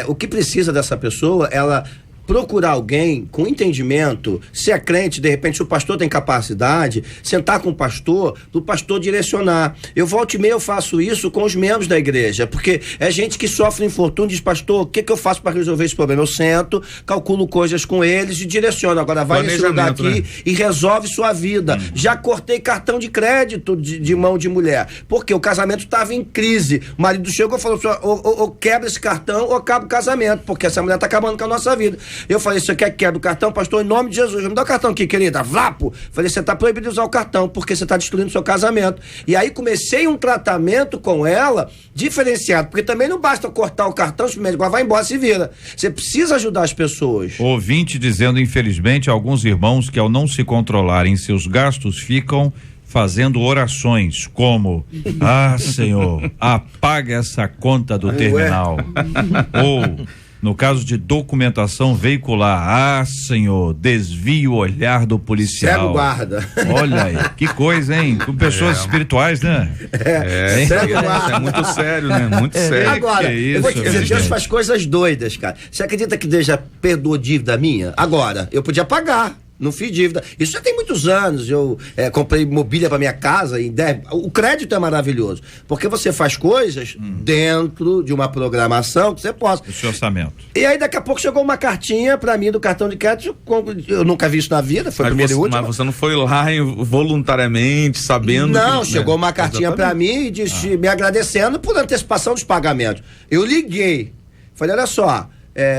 o que precisa dessa pessoa, ela procurar alguém com entendimento, se é crente, de repente, se o pastor tem capacidade, sentar com o pastor, do pastor direcionar. Eu volto e meia, eu faço isso com os membros da igreja, porque é gente que sofre infortúnio, diz, pastor, o que eu faço para resolver esse problema? Eu sento, calculo coisas com eles e direciono. Agora vai nesse lugar aqui e resolve sua vida. Já cortei cartão de crédito de mão de mulher, porque o casamento estava em crise. O marido chegou e falou, ou quebra esse cartão ou acaba o casamento, porque essa mulher está acabando com a nossa vida. Eu falei, você quer que quebre o cartão? Pastor, em nome de Jesus, me dá o cartão aqui, querida. Vlapo! Falei, você está proibido de usar o cartão, porque você está destruindo o seu casamento. E aí comecei um tratamento com ela diferenciado, porque também não basta cortar o cartão, agora vai embora, se vira. Você precisa ajudar as pessoas. Ouvinte dizendo, infelizmente, alguns irmãos que ao não se controlarem seus gastos ficam fazendo orações como, Senhor, apaga essa conta do terminal. Ou, no caso de documentação veicular, Senhor, desvia o olhar do policial. Cego guarda. Olha aí, que coisa, hein? Com pessoas espirituais, né? Cego guarda. É muito sério, né? Muito sério. Agora, eu vou te dizer, Deus faz coisas doidas, cara. Você acredita que Deus já perdoou dívida minha? Agora, eu podia pagar. Não fiz dívida. Isso já tem muitos anos. Eu comprei mobília para minha casa. O crédito é maravilhoso. Porque você faz coisas dentro de uma programação que você possa. O seu orçamento. E aí, daqui a pouco, chegou uma cartinha para mim do cartão de crédito. Eu nunca vi isso na vida. Foi a primeira e última. Mas você não foi lá voluntariamente, sabendo. Não, chegou uma cartinha para mim e disse, me agradecendo por antecipação dos pagamentos. Eu liguei. Falei, olha só.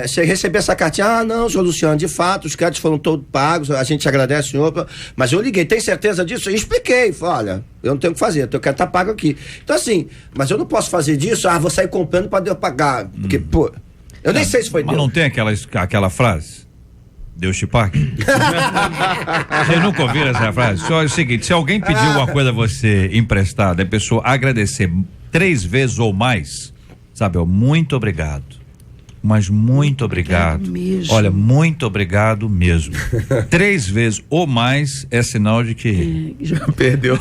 Você receber essa cartinha, não, senhor Luciano, de fato, os créditos foram todos pagos, a gente agradece, senhor, mas eu liguei, tem certeza disso? E expliquei, falei, olha, eu não tenho o que fazer, eu quero estar pago aqui. Então assim, mas eu não posso fazer disso, vou sair comprando para Deus pagar, porque, pô, eu nem sei se foi Deus. Mas não tem aquela frase? Deus te pague. Vocês nunca ouviram essa frase? Só é o seguinte, se alguém pedir alguma coisa a você emprestada, a pessoa agradecer 3 vezes ou mais, sabe, ó, muito obrigado. Mas muito obrigado. Olha, muito obrigado mesmo. 3 vezes ou mais é sinal de que perdeu.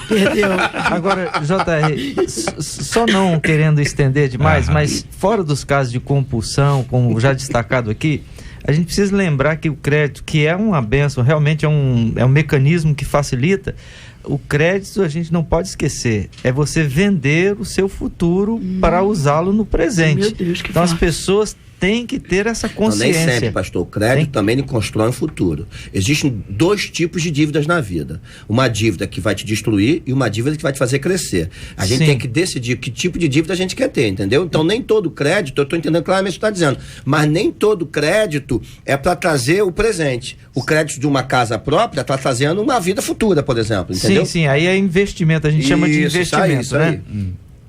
Agora, JR, só não querendo estender demais, mas fora dos casos de compulsão, como já destacado aqui, a gente precisa lembrar que o crédito, que é uma bênção, realmente é um mecanismo que facilita. O crédito, a gente não pode esquecer, é você vender o seu futuro para usá-lo no presente. Meu Deus, que então as pessoas têm que ter essa consciência. Não, nem sempre, pastor. O crédito também não constrói um futuro. Existem 2 tipos de dívidas na vida. Uma dívida que vai te destruir e uma dívida que vai te fazer crescer. A gente tem que decidir que tipo de dívida a gente quer ter, entendeu? Então nem todo crédito, eu estou entendendo claramente o que você está dizendo, mas nem todo crédito é para trazer o presente. O crédito de uma casa própria está trazendo uma vida futura, por exemplo, entendeu? Sim, aí é investimento, a gente chama de investimento, isso aí.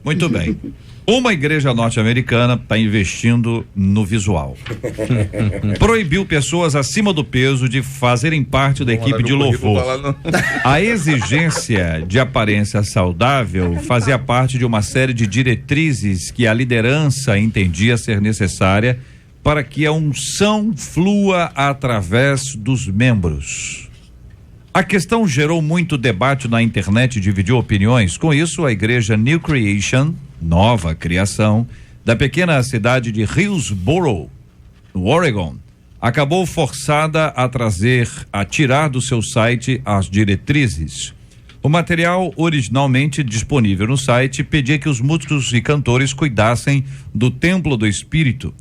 Muito bem. Uma igreja norte-americana está investindo no visual. Proibiu pessoas acima do peso de fazerem parte da equipe de louvor. A exigência de aparência saudável fazia parte de uma série de diretrizes que a liderança entendia ser necessária para que a unção flua através dos membros. A questão gerou muito debate na internet e dividiu opiniões. Com isso, a igreja New Creation, nova criação, da pequena cidade de Hillsborough, no Oregon, acabou forçada a tirar do seu site as diretrizes. O material originalmente disponível no site pedia que os músicos e cantores cuidassem do templo do espírito.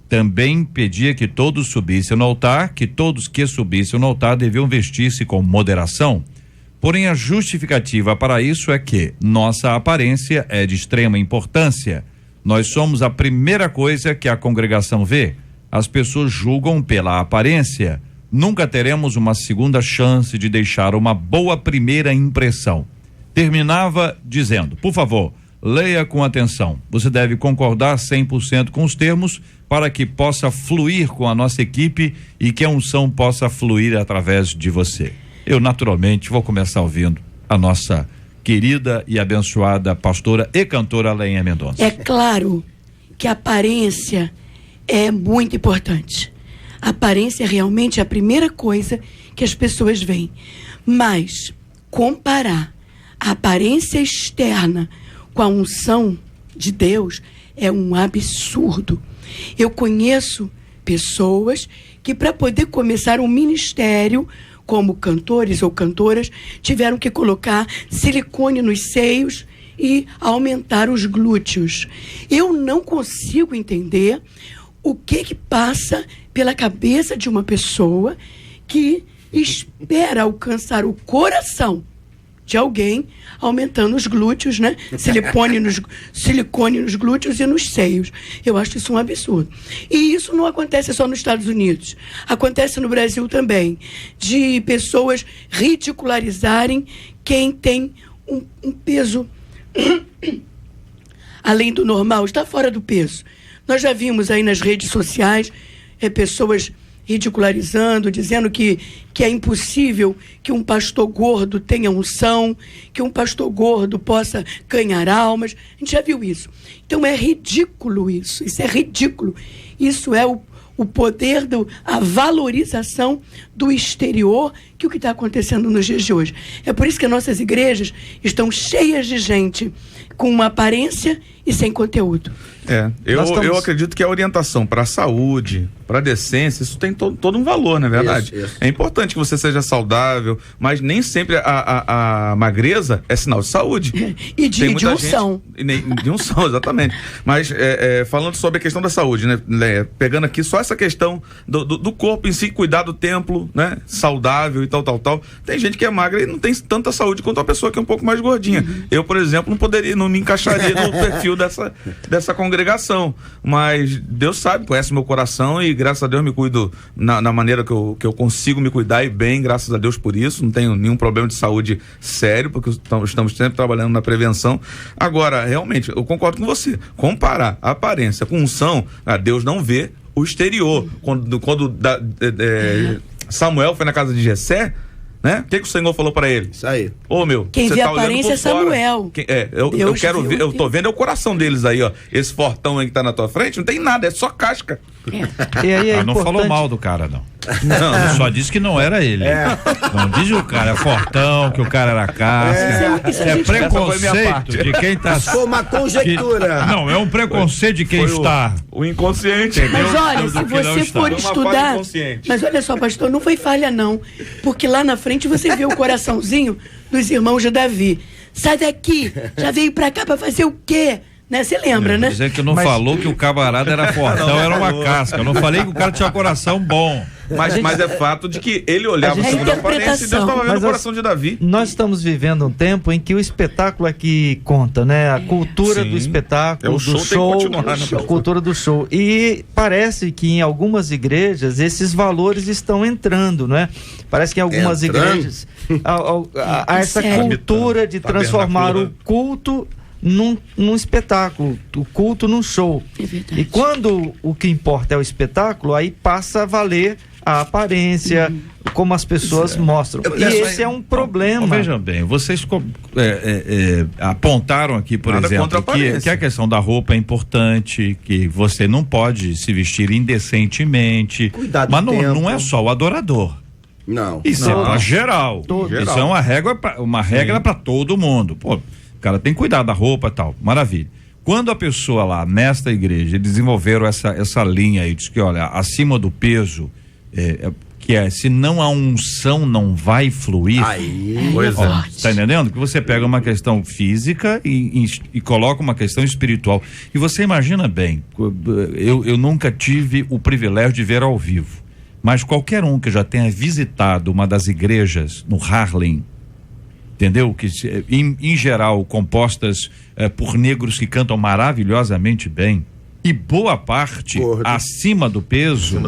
Também pedia que todos subissem no altar, que todos que subissem no altar deviam vestir-se com moderação. Porém, a justificativa para isso é que nossa aparência é de extrema importância. Nós somos a primeira coisa que a congregação vê. As pessoas julgam pela aparência. Nunca teremos uma segunda chance de deixar uma boa primeira impressão. Terminava dizendo, por favor, leia com atenção. Você deve concordar 100% com os termos para que possa fluir com a nossa equipe e que a unção possa fluir através de você. Eu, naturalmente, vou começar ouvindo a nossa querida e abençoada pastora e cantora Leinha Mendonça. É claro que a aparência é muito importante. A aparência realmente é a primeira coisa que as pessoas veem. Mas comparar a aparência externa com a unção de Deus é um absurdo. Eu conheço pessoas que, para poder começar um ministério como cantores ou cantoras, tiveram que colocar silicone nos seios e aumentar os glúteos. Eu não consigo entender o que passa pela cabeça de uma pessoa que espera alcançar o coração de alguém aumentando os glúteos, né? Silicone nos glúteos e nos seios. Eu acho isso um absurdo. E isso não acontece só nos Estados Unidos. Acontece no Brasil também. De pessoas ridicularizarem quem tem um peso além do normal, está fora do peso. Nós já vimos aí nas redes sociais pessoas ridicularizando, dizendo que é impossível que um pastor gordo tenha unção, que um pastor gordo possa ganhar almas. A gente já viu isso. Então é ridículo isso é ridículo. Isso é o poder, a valorização do exterior, que o que está acontecendo nos dias de hoje. É por isso que as nossas igrejas estão cheias de gente com uma aparência e sem conteúdo. Eu acredito que a orientação para a saúde, para a decência, isso tem todo um valor, não é verdade? Isso. É importante que você seja saudável, mas nem sempre a magreza é sinal de saúde. E de unção. De unção, exatamente. Mas falando sobre a questão da saúde, né, pegando aqui só essa questão do corpo em si, cuidar do templo, né, saudável e tal. Tem gente que é magra e não tem tanta saúde quanto a pessoa que é um pouco mais gordinha. Eu, por exemplo, não me encaixaria no perfil dessa congregação, mas Deus sabe, conhece meu coração e graças a Deus me cuido na maneira que eu consigo me cuidar e bem, graças a Deus por isso, não tenho nenhum problema de saúde sério, porque estamos sempre trabalhando na prevenção. Agora, realmente, eu concordo com você, comparar a aparência com unção, Deus não vê o exterior, quando Samuel foi na casa de Jessé, né? O que o Senhor falou para ele? Isso aí. Ô, meu, quem vê a aparência é Samuel. Eu quero ver, eu tô vendo é o coração deles aí, ó. Esse fortão aí que tá na tua frente, não tem nada, é só casca. E aí não falou mal do cara, não. Não, só disse que não era ele. Não diz o cara é fortão, que o cara era casca. Isso é preconceito de quem tá. Foi uma conjectura. Não, é um preconceito de quem está. O inconsciente. Mas olha, se você for estudar. Mas olha só, pastor, não foi falha, não. Porque lá na frente você vê o coraçãozinho dos irmãos de Davi. Sai daqui, já veio pra cá pra fazer o quê? Né? Você lembra, né? Dizer que não falou que o camarada era fortão, era uma casca. Eu não falei que o cara tinha coração bom. Mas é fato de que ele olhava segundo a aparência e Deus estava vendo o coração de Davi. Nós estamos vivendo um tempo em que o espetáculo é que conta, né? A cultura do espetáculo, o show, a cultura do show. E parece que em algumas igrejas esses valores estão entrando, né? Parece que em algumas igrejas há essa cultura de transformar o culto num espetáculo, o culto num show. E quando o que importa é o espetáculo, aí passa a valer a aparência, como as pessoas mostram. E esse é um problema. Vejam bem, vocês apontaram aqui, por exemplo, que a questão da roupa é importante, que você não pode se vestir indecentemente. Mas não é só o adorador. Não. Isso é pra geral. Isso é uma regra para todo mundo. Pô, o cara tem que cuidar da roupa e tal, maravilha. Quando a pessoa lá, nesta igreja, desenvolveram essa linha aí, diz que, olha, acima do peso, se não a unção não vai fluir. Tá entendendo? Que você pega uma questão física e coloca uma questão espiritual. E você imagina bem, eu nunca tive o privilégio de ver ao vivo, mas qualquer um que já tenha visitado uma das igrejas no Harlem, entendeu? Que em geral compostas por negros que cantam maravilhosamente bem, e boa parte acima do peso,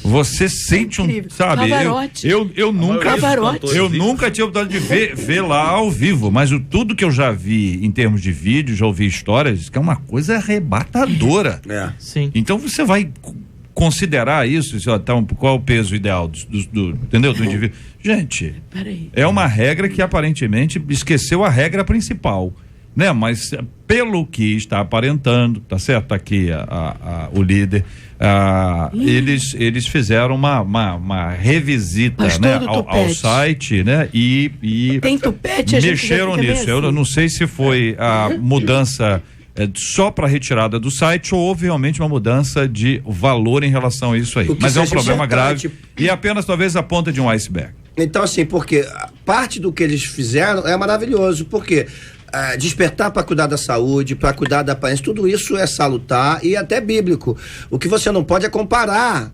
você sente sabe, eu nunca tive a oportunidade de ver lá ao vivo, mas tudo que eu já vi em termos de vídeo, já ouvi histórias, que é uma coisa arrebatadora. Sim. Então você vai considerar isso, qual é o peso ideal entendeu? Do indivíduo. Gente, é uma regra que aparentemente esqueceu a regra principal, né? Mas pelo que está aparentando, tá certo? Tá aqui o líder, eles fizeram uma revisita, né? Ao site, né? E tem tupete, mexeram nisso. Eu não sei se foi a mudança só para retirada do site ou houve realmente uma mudança de valor em relação a isso aí. Mas é um problema grave e apenas talvez a ponta de um iceberg. Então, assim, porque parte do que eles fizeram é maravilhoso, porque despertar para cuidar da saúde, para cuidar da aparência, tudo isso é salutar e até bíblico. O que você não pode é comparar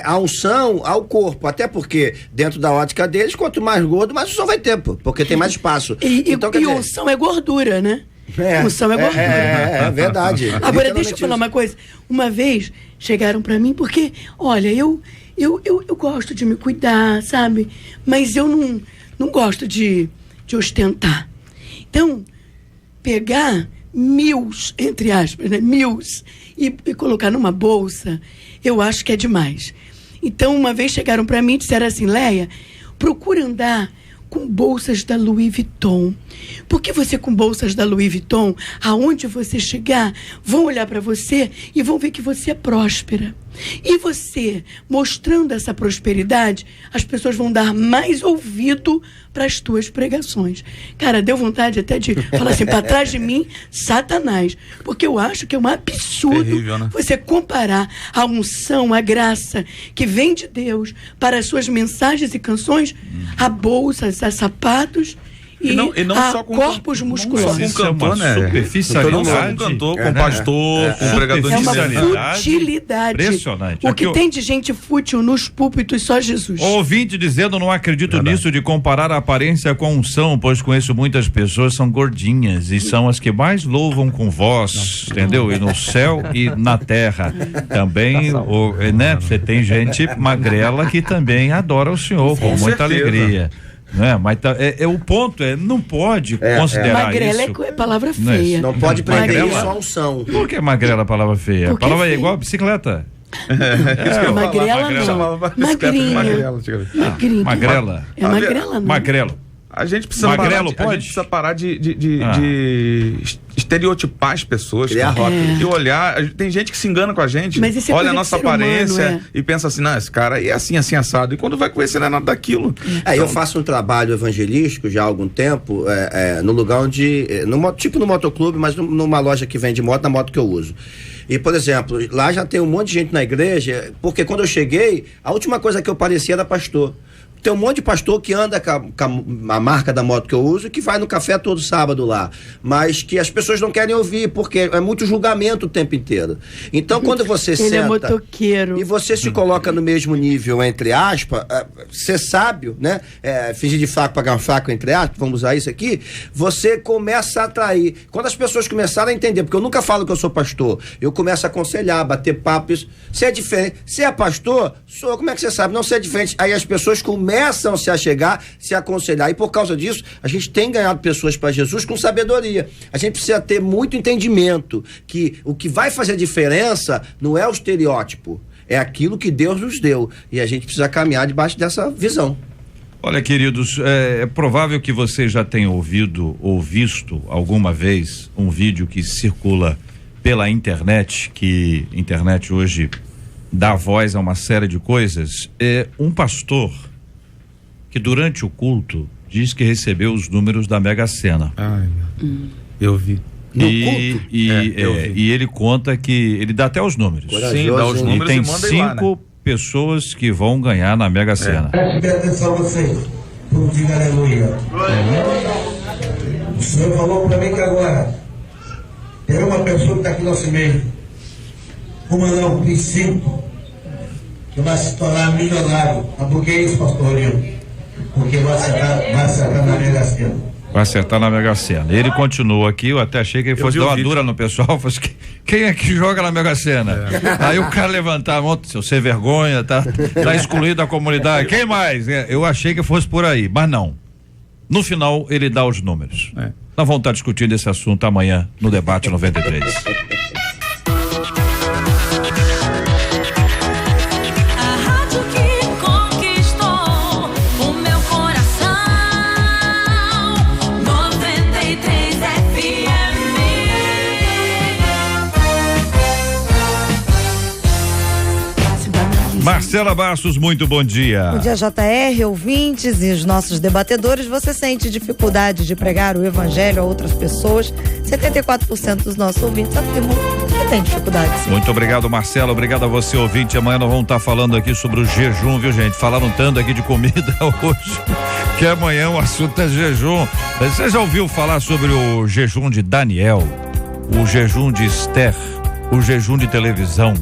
a unção ao corpo, até porque dentro da ótica deles, quanto mais gordo, mais unção vai ter, porque tem mais espaço. Então, unção é gordura, né? Unção é gordura. É verdade. Agora, deixa eu falar uma coisa. Uma vez chegaram para mim, porque, olha, eu gosto de me cuidar, sabe? Mas eu não gosto de ostentar. Então, pegar entre aspas, né? E colocar numa bolsa, eu acho que é demais. Então, uma vez chegaram para mim e disseram assim: Leia, procura andar com bolsas da Louis Vuitton. Porque você com bolsas da Louis Vuitton, aonde você chegar, vão olhar para você e vão ver que você é próspera. E você, mostrando essa prosperidade, as pessoas vão dar mais ouvido para as tuas pregações. Cara, deu vontade até de falar assim, para trás de mim, Satanás. Porque eu acho que é um absurdo terrível, né? Você comparar a unção, a graça que vem de Deus para as suas mensagens e canções a bolsas, a sapatos e não só com corpos musculosos. Não só com cantor, né? Superficialidade. Com cantor, com pastor, com pregador de sanidade. É uma futilidade. Impressionante. O que tem de gente fútil nos púlpitos, só Jesus. Ouvinte dizendo, não acredito nisso de comparar a aparência com a unção, pois conheço muitas pessoas são gordinhas e são as que mais louvam com voz, entendeu? E no céu e na terra. Também, né? Você tem gente magrela que também adora o Senhor com muita alegria. Né? Mas o ponto não pode considerar magrela isso. É palavra feia. Não pode prender isso à unção. Por que magrela é palavra feia? A palavra é igual a bicicleta. Magrela não. Magrinha. Magrela. É magrela não. Magrelo. A gente precisa parar de estereotipar as pessoas. E olhar. Tem gente que se engana com a gente. Olha a nossa aparência e pensa assim, não, esse cara é assim, assim, assado. E quando vai conhecer, não é nada daquilo. Então, eu faço um trabalho evangelístico já há algum tempo, no lugar onde. Tipo no motoclube, mas numa loja que vende moto, na moto que eu uso. E, por exemplo, lá já tem um monte de gente na igreja, porque quando eu cheguei, a última coisa que eu parecia era pastor. Tem um monte de pastor que anda com a marca da moto que eu uso e que vai no café todo sábado lá. Mas que as pessoas não querem ouvir, porque é muito julgamento o tempo inteiro. Então, quando você Ele é motoqueiro. E você se coloca no mesmo nível, entre aspas, ser sábio, né? Fingir de fraco, pagar um fraco, entre aspas, vamos usar isso aqui, você começa a atrair. Quando as pessoas começarem a entender, porque eu nunca falo que eu sou pastor, eu começo a aconselhar, bater papo, isso. Você é diferente. Você é pastor? Sou. Como é que você sabe? Não, você é diferente. Aí as pessoas começam a se achegar, se aconselhar. E por causa disso, a gente tem ganhado pessoas para Jesus com sabedoria. A gente precisa ter muito entendimento que o que vai fazer diferença não é o estereótipo, é aquilo que Deus nos deu. E a gente precisa caminhar debaixo dessa visão. Olha, queridos, é provável que você já tenha ouvido ou visto alguma vez um vídeo que circula pela internet, que internet hoje dá voz a uma série de coisas. É um pastor que durante o culto diz que recebeu os números da Mega Sena. Eu vi. E ele conta que ele dá até os números. Sim, dá os números e tem e manda 5 pessoas que vão ganhar na Mega Sena. Preste atenção vocês, vamos dizer aleluia. O Senhor falou para mim que agora tem uma pessoa que está aqui no nosso meio, um princípio, que vai se tornar milionário. Mas por que isso, pastor Nil? Porque vai acertar na Mega Sena. Vai acertar na Mega Sena. Ele continua aqui, eu até achei que ele fosse dar uma dura no pessoal. Falei, quem é que joga na Mega Sena? Aí o cara levantar a mão, seu sem vergonha, tá excluído da comunidade. Quem mais? Eu achei que fosse por aí, mas não. No final, ele dá os números. Nós vamos estar discutindo esse assunto amanhã no Debate 93. Marcela Bastos, muito bom dia. Bom dia, JR, ouvintes e os nossos debatedores. Você sente dificuldade de pregar o evangelho a outras pessoas? 74% dos nossos ouvintes afirmam que tem dificuldade. Sim. Muito obrigado, Marcela. Obrigado a você, ouvinte. Amanhã nós vamos estar falando aqui sobre o jejum, viu, gente? Falaram tanto aqui de comida hoje, que amanhã o assunto é jejum. Você já ouviu falar sobre o jejum de Daniel, o jejum de Esther, o jejum de televisão,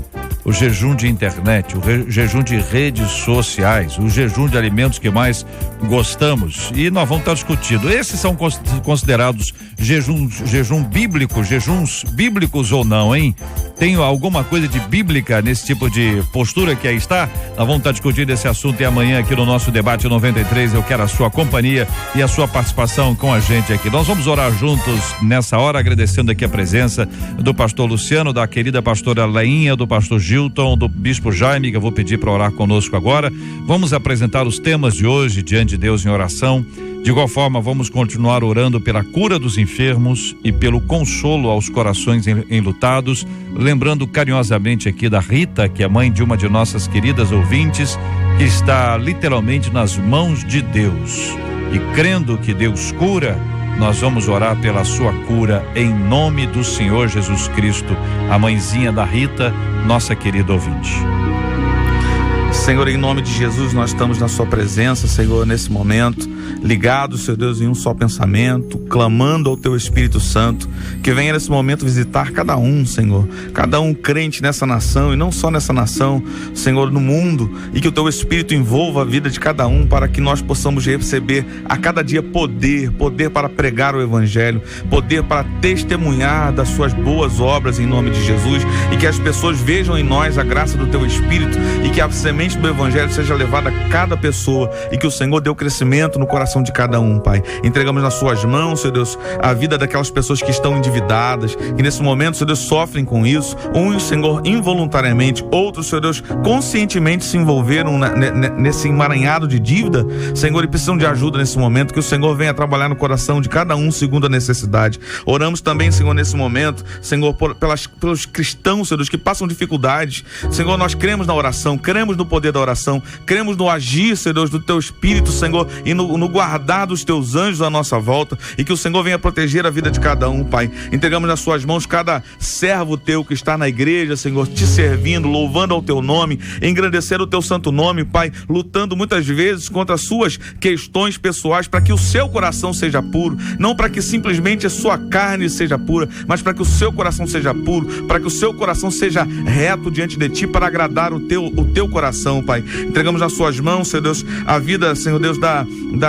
o jejum de internet, o jejum de redes sociais, o jejum de alimentos que mais gostamos? E nós vamos estar discutindo. Esses são considerados jejum bíblico, jejuns bíblicos ou não, hein? Tem alguma coisa de bíblica nesse tipo de postura que aí está? Nós vamos estar discutindo esse assunto e amanhã aqui no nosso Debate 93. Eu quero a sua companhia e a sua participação com a gente aqui. Nós vamos orar juntos nessa hora, agradecendo aqui a presença do pastor Luciano, da querida pastora Leinha, do pastor Gilton, do bispo Jaime, que eu vou pedir para orar conosco agora. Vamos apresentar os temas de hoje diante de Deus em oração. De igual forma, vamos continuar orando pela cura dos enfermos e pelo consolo aos corações enlutados, lembrando carinhosamente aqui da Rita, que é mãe de uma de nossas queridas ouvintes, que está literalmente nas mãos de Deus. E crendo que Deus cura, nós vamos orar pela sua cura em nome do Senhor Jesus Cristo, a mãezinha da Rita, nossa querida ouvinte. Senhor, em nome de Jesus, nós estamos na sua presença, Senhor, nesse momento, ligados, Senhor Deus, em um só pensamento, clamando ao teu Espírito Santo, que venha nesse momento visitar cada um, Senhor, cada um crente nessa nação, e não só nessa nação, Senhor, no mundo, e que o teu Espírito envolva a vida de cada um, para que nós possamos receber a cada dia poder para pregar o Evangelho, poder para testemunhar das suas boas obras em nome de Jesus, e que as pessoas vejam em nós a graça do teu Espírito, e que a semente semente do Evangelho seja levada a cada pessoa e que o Senhor dê o crescimento no coração de cada um, Pai. Entregamos nas suas mãos, Senhor Deus, a vida daquelas pessoas que estão endividadas, que nesse momento, Senhor Deus, sofrem com isso, uns, Senhor, involuntariamente, outros, Senhor Deus, conscientemente se envolveram nesse emaranhado de dívida, Senhor, e precisam de ajuda nesse momento, que o Senhor venha trabalhar no coração de cada um segundo a necessidade. Oramos também, Senhor, nesse momento, Senhor, pelos cristãos, Senhor Deus, que passam dificuldades. Senhor, nós cremos na oração, cremos no poder da oração, cremos no agir, Senhor Deus, do Teu Espírito, Senhor, e no guardar dos Teus anjos à nossa volta, e que o Senhor venha proteger a vida de cada um, Pai. Entregamos nas suas mãos cada servo Teu que está na igreja, Senhor, te servindo, louvando ao Teu nome, engrandecendo o Teu santo nome, Pai, lutando muitas vezes contra as suas questões pessoais, para que o seu coração seja puro, não para que simplesmente a sua carne seja pura, mas para que o seu coração seja puro, para que o seu coração seja reto diante de Ti, para agradar o teu coração, Pai. Entregamos nas suas mãos, Senhor Deus, a vida, Senhor Deus, da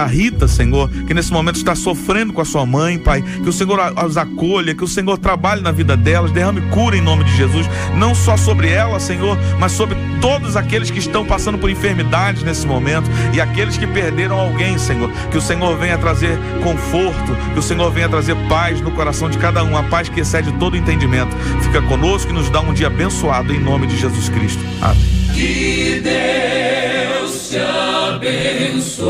Rita, Senhor, que nesse momento está sofrendo com a sua mãe, Pai, que o Senhor os acolha, que o Senhor trabalhe na vida delas, derrame cura em nome de Jesus, não só sobre ela, Senhor, mas sobre todos aqueles que estão passando por enfermidades nesse momento e aqueles que perderam alguém, Senhor, que o Senhor venha trazer conforto, que o Senhor venha trazer paz no coração de cada um, a paz que excede todo entendimento. Fica conosco e nos dá um dia abençoado em nome de Jesus Cristo. Amém. Que Deus te abençoe.